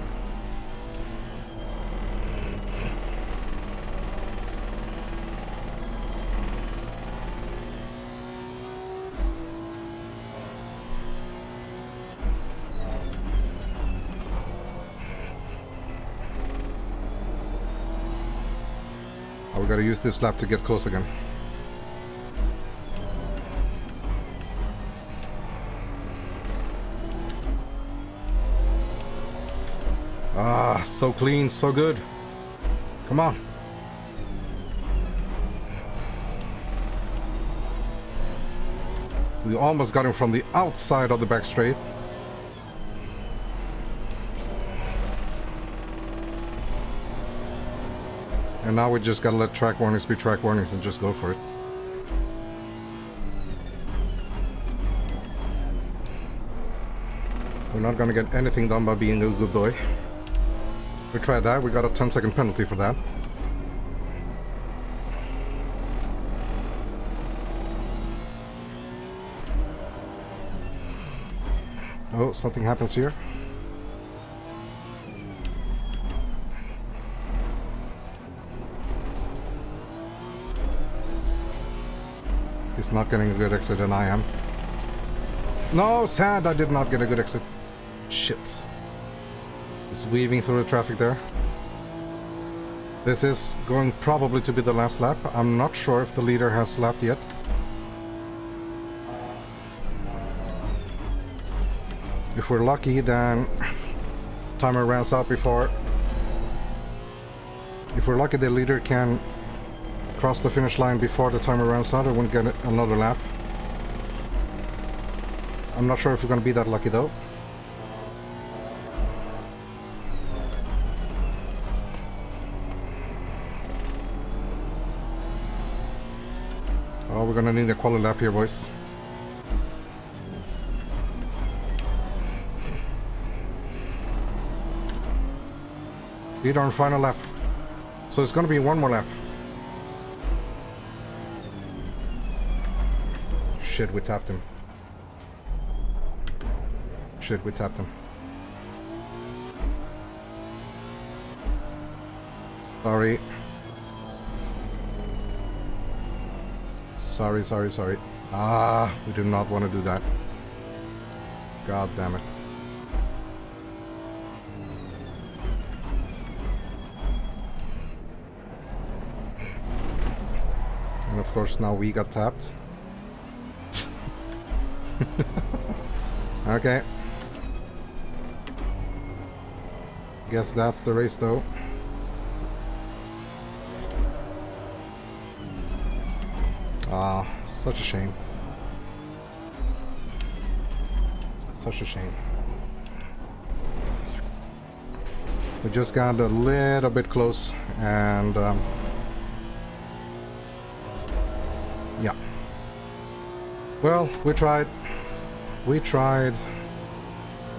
Oh, we gotta use this lap to get close again. Ah, so clean, so good. Come on. We almost got him from the outside of the back straight. And now we just gotta let track warnings be track warnings and just go for it. We're not gonna get anything done by being a good boy. We tried that, we got a 10-second penalty for that. Oh, something happens here. He's not getting a good exit and I am. No, sad, I did not get a good exit. Shit. He's weaving through the traffic there. This is going probably to be the last lap. I'm not sure if the leader has lapped yet. If we're lucky, then timer runs out before. If we're lucky, the leader can cross the finish line before the timer runs out. I won't get another lap. I'm not sure if we're going to be that lucky though. Oh, we're gonna need a quality lap here, boys. Lead on final lap. So it's gonna be one more lap. Shit, we tapped him. Shit, we tapped him. Sorry. Sorry. Ah, we do not want to do that. God damn it. And of course now we got tapped. Okay. Guess that's the race though. Ah, such a shame. Such a shame. We just got a little bit close and yeah. Well, we tried. We tried.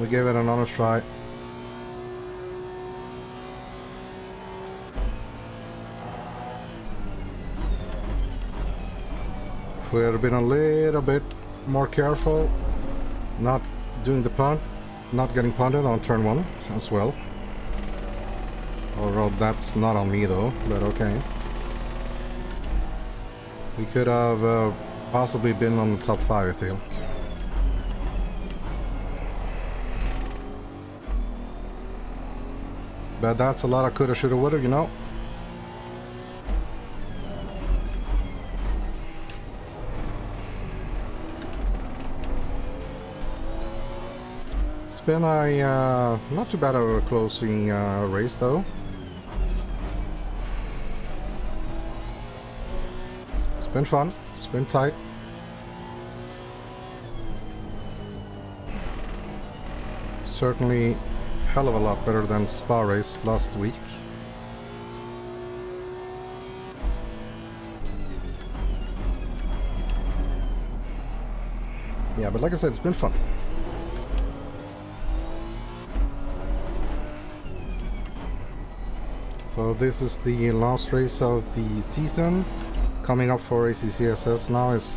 We gave it an honest try. If we had been a little bit more careful, not doing the punt, not getting punted on turn 1 as well. Although that's not on me though, but okay. We could have possibly been on the top 5, I think. But that's a lot of coulda, shoulda, woulda, you know. It's been a not too bad of a closing race though. It's been fun. It's been tight. Certainly hell of a lot better than Spa race last week. Yeah, but like I said, it's been fun. So this is the last race of the season. Coming up for ACCSS now is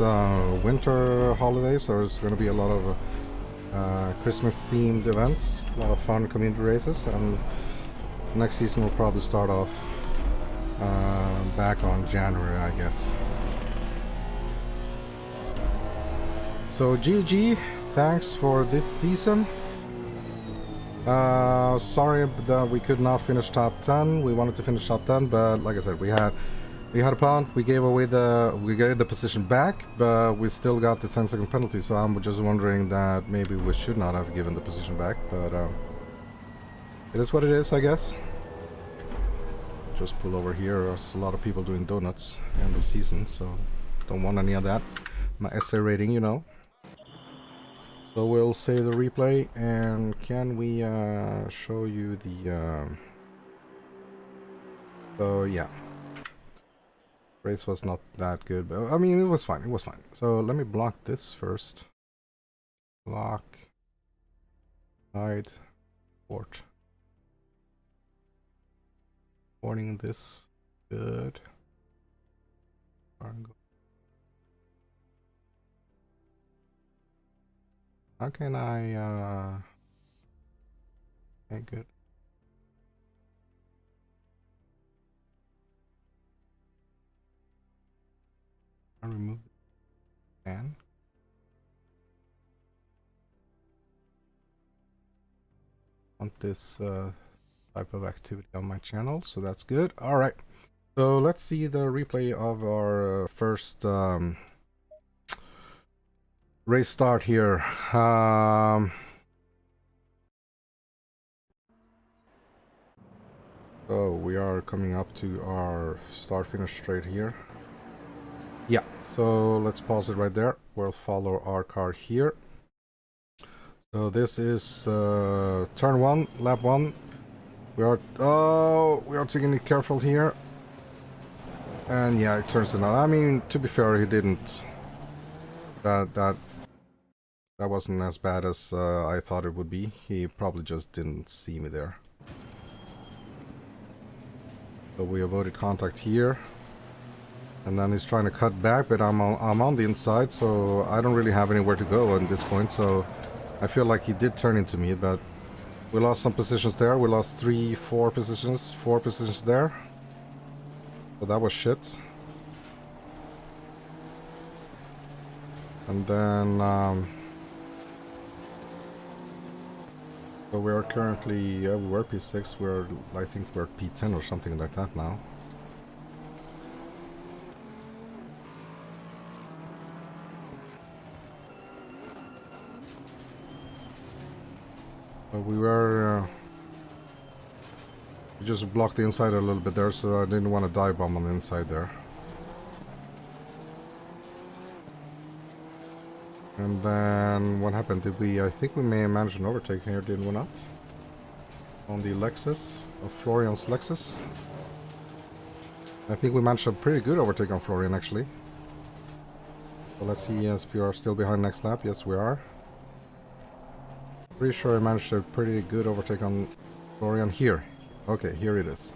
winter holidays, so there's going to be a lot of Christmas themed events, a lot of fun community races, and next season will probably start off back on January, I guess. So GG, thanks for this season. Sorry that we could not finish top 10. We wanted to finish top 10, but like I said, we had a punt. We gave the position back, but we still got the 10-second penalty. So I'm just wondering that maybe we should not have given the position back, but it is what it is, I guess. Just pull over here. There's a lot of people doing donuts end of season, so don't want any of that. My essay rating, you know. So we'll save the replay, and can we show you the so yeah, race was not that good, but I mean it was fine, So let me block this first. Block, hide, port. Warning this, good. How can I, okay, good. I remove the fan. Want this type of activity on my channel, so that's good. All right, so let's see the replay of our first race start here. So we are coming up to our start finish straight here. Yeah, so let's pause it right there. We'll follow our car here. So this is turn 1, lap 1. We are taking it careful here. And yeah, it turns it out. I mean, to be fair, he didn't. That wasn't as bad as I thought it would be. He probably just didn't see me there. So we avoided contact here. And then he's trying to cut back, but I'm on the inside, so I don't really have anywhere to go at this point. So I feel like he did turn into me, but we lost some positions there. We lost 4 positions there. So that was shit. And then so we are currently, we were P6. I think we're P10 or something like that now. But we were we just blocked the inside a little bit there, so I didn't want to dive bomb on the inside there. And then what happened? I think we may have managed an overtake here, did we not? On the Lexus, of Florian's Lexus. I think we managed a pretty good overtake on Florian actually. So let's see if we are still behind next lap. Yes, we are. Pretty sure I managed a pretty good overtake on Florian here. Okay, here it is.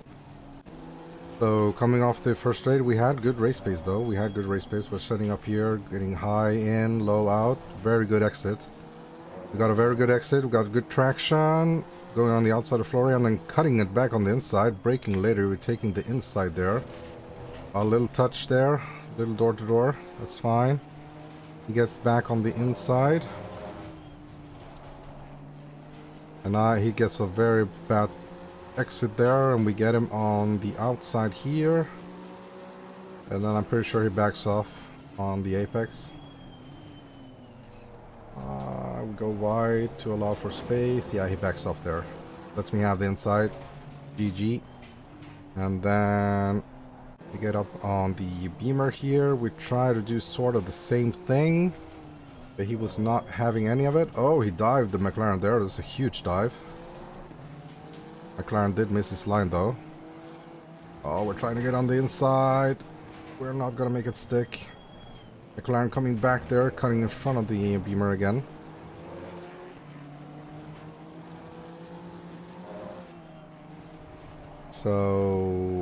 So coming off the first straight, we had good race pace though. We had good race pace. We're setting up here, getting high in, low out. Very good exit. We got a very good exit. We got good traction. Going on the outside of Florian and then cutting it back on the inside. Braking later. We're taking the inside there. A little touch there. Little door to door. That's fine. He gets back on the inside. And he gets a very bad exit there, and we get him on the outside here, and then I'm pretty sure he backs off on the apex. We go wide to allow for space. Yeah, he backs off there. Lets me have the inside. GG. And then we get up on the beamer here. We try to do sort of the same thing, but he was not having any of it. Oh, he dived the McLaren there. That's a huge dive. McLaren did miss his line though. Oh, we're trying to get on the inside. We're not gonna make it stick. McLaren coming back there, cutting in front of the beamer again. So,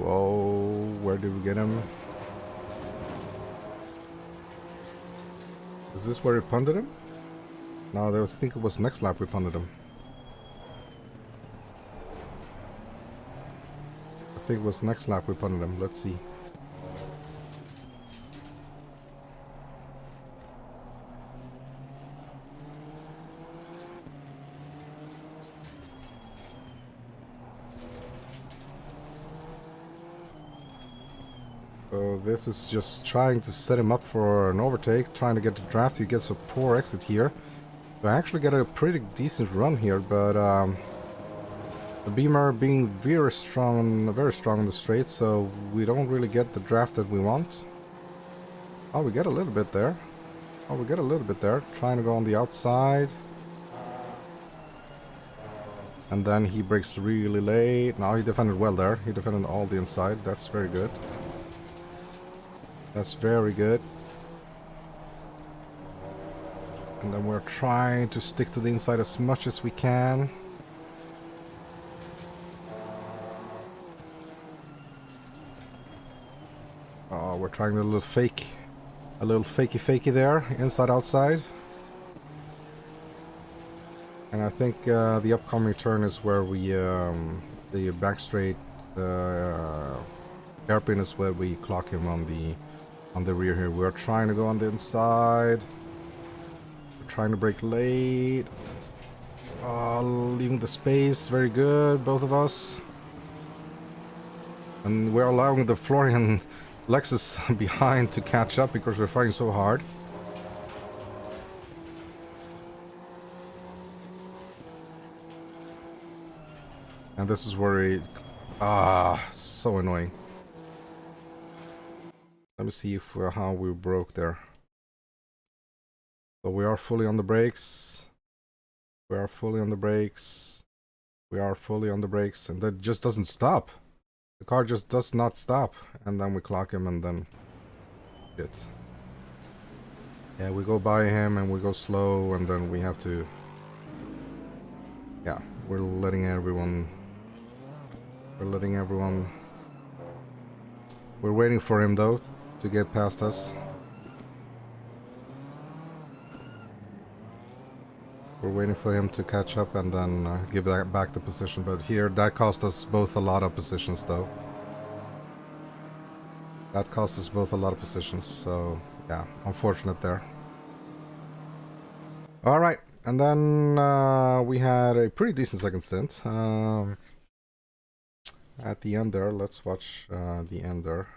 oh, where did we get him? Is this where we punted him? No, I think it was next lap we punted him. I think it was next lap we punted him. Let's see. So this is just trying to set him up for an overtake, trying to get the draft. He gets a poor exit here. So I actually get a pretty decent run here, but the beamer being very strong on the straight, so we don't really get the draft that we want. Oh, we get a little bit there. Oh, we get a little bit there. Trying to go on the outside. And then he breaks really late. Now he defended well there. He defended all the inside. That's very good. That's very good. And then we're trying to stick to the inside as much as we can. Oh, we're trying a little fakey there, inside outside. And I think the upcoming turn is where we the back straight hairpin is where we clock him on the rear here. We're trying to go on the inside. We're trying to brake late. Leaving the space, very good, both of us. And we're allowing the Florian Lexus behind to catch up because we're fighting so hard. And this is where it... so annoying. Let me see if how we broke there. So we are fully on the brakes. We are fully on the brakes. We are fully on the brakes. And that just doesn't stop. The car just does not stop. And then we clock him and then... shit. Yeah, we go by him and we go slow and then we have to... yeah, we're letting everyone... We're waiting for him though to get past us. We're waiting for him to catch up and then give that back the position. But here, that cost us both a lot of positions though. That cost us both a lot of positions. So yeah, unfortunate there. Alright, and then we had a pretty decent second stint. At the end there, let's watch the end there.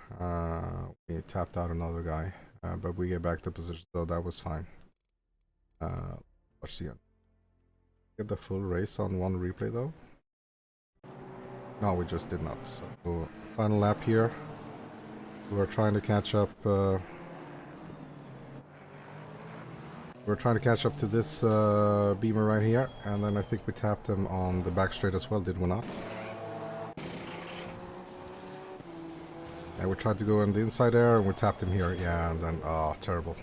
We tapped out another guy, but we get back to position, so that was fine. Watch the end. Get the full race on one replay though? No, we just did not. So final lap here. We're trying to catch up. We're trying to catch up to this beamer right here, and then I think we tapped him on the back straight as well. Did we not? And we tried to go on the inside there, and we tapped him here. Yeah, and then terrible.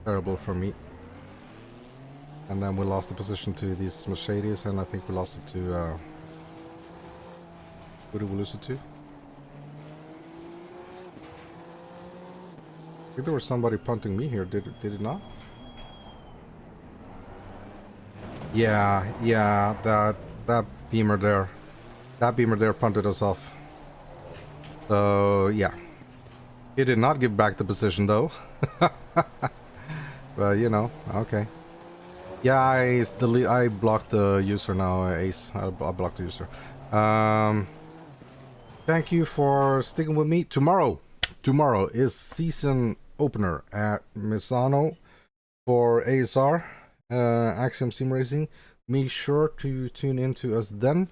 Terrible for me. And then we lost the position to these Mercedes, and I think we lost it to... who did we lose it to? think there was somebody punting me here. Did it not? Yeah, that beamer there. That beamer there punted us off. So, yeah. He did not give back the position, though. But, you know, okay. Yeah, I blocked the user now, Ace. I blocked the user. Thank you for sticking with me. Tomorrow is season opener at Misano for ASR, Axiom Sim Racing. Make sure to tune into us then.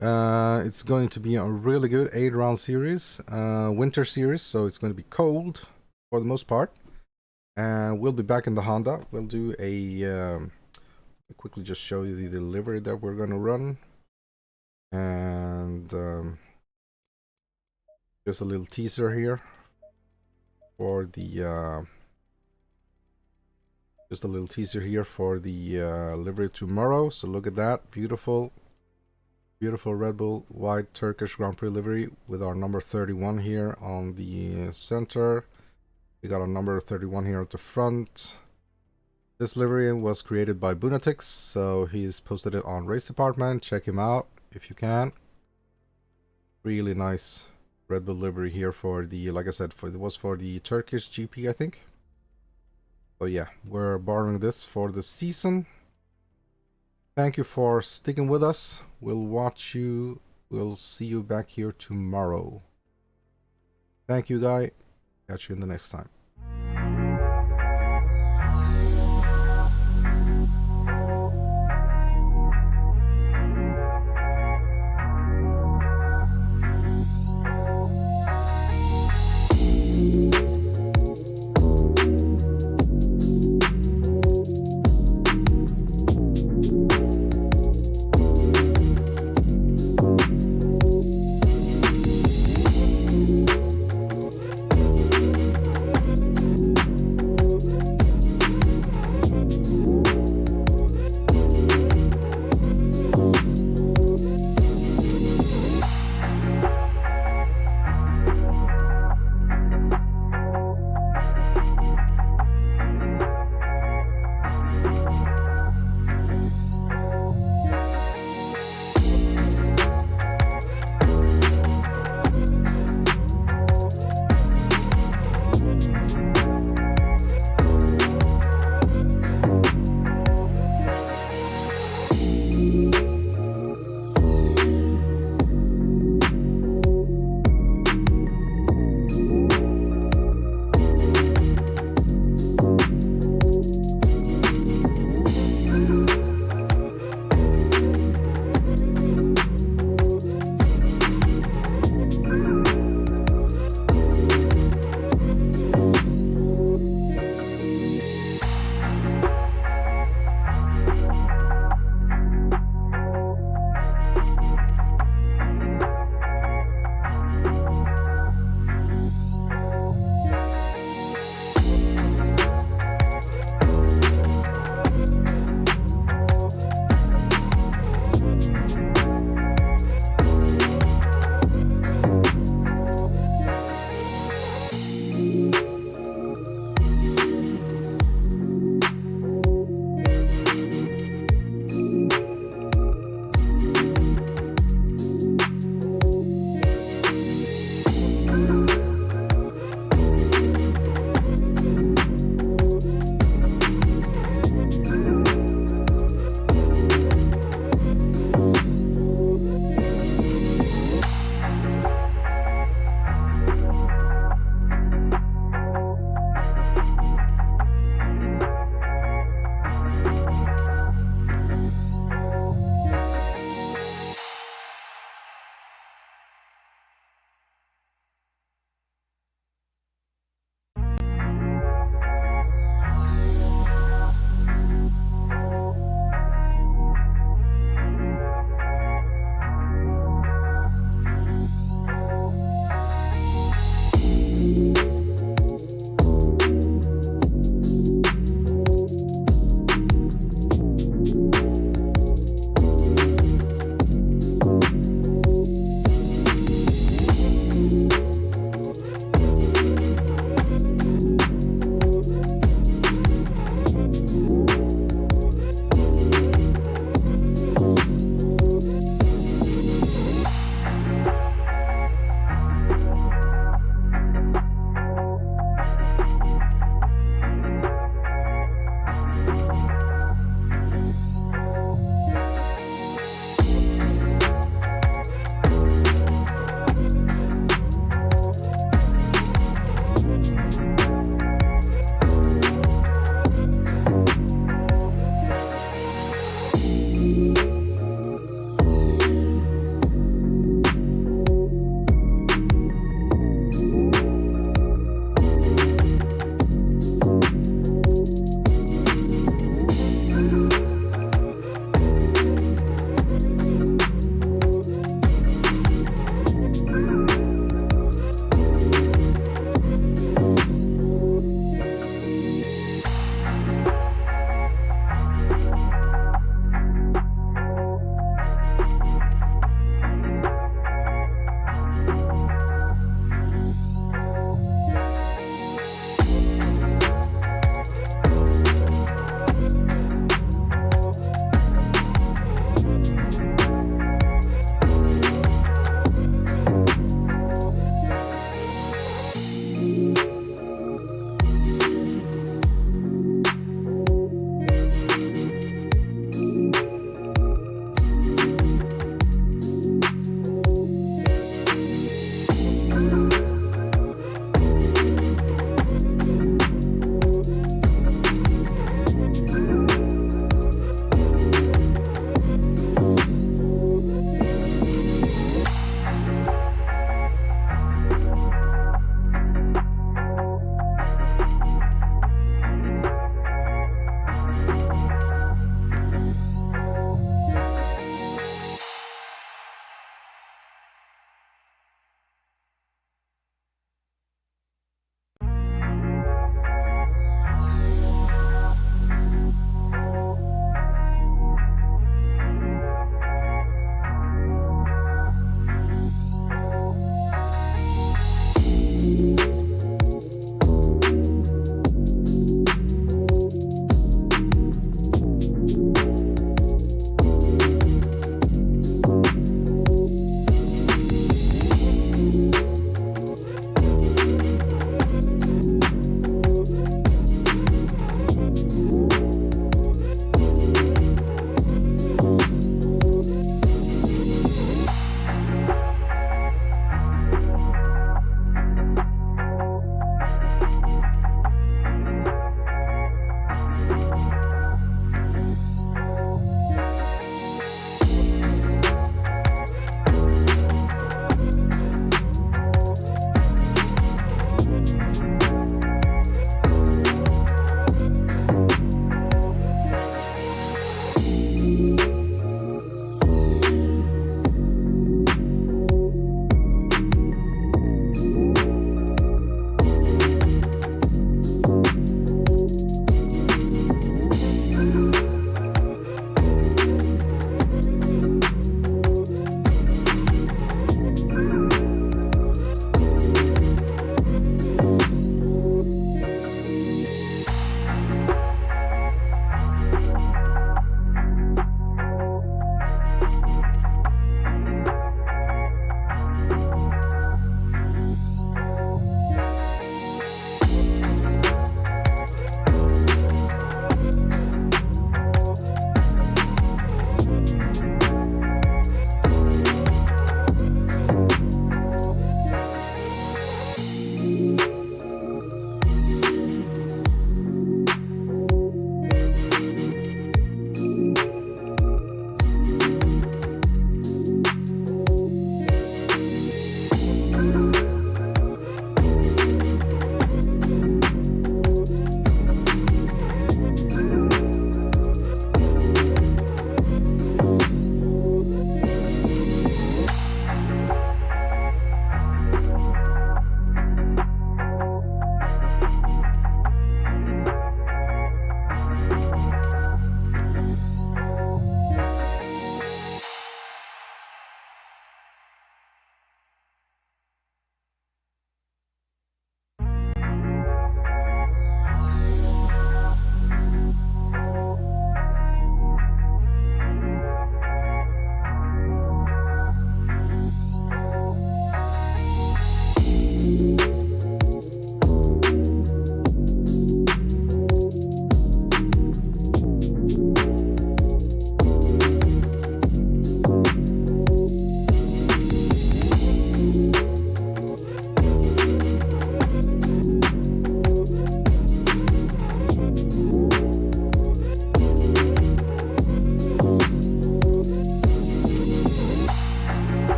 It's going to be a really good 8-round series, winter series, so it's going to be cold for the most part. And we'll be back in the Honda. We'll do a quickly just show you the delivery that we're going to run, and just a little teaser here for the livery tomorrow. So look at that, beautiful Red Bull White Turkish Grand Prix livery with our number 31 here on the center. We got our number 31 here at the front. This livery was created by Bunatix, so he's posted it on Race Department. Check him out if you can. Really nice Red Bull livery here for the, like I said, it was for the Turkish GP, I think. So yeah, we're borrowing this for the season. Thank you for sticking with us. We'll see you back here tomorrow. Thank you, guy. Catch you in the next time.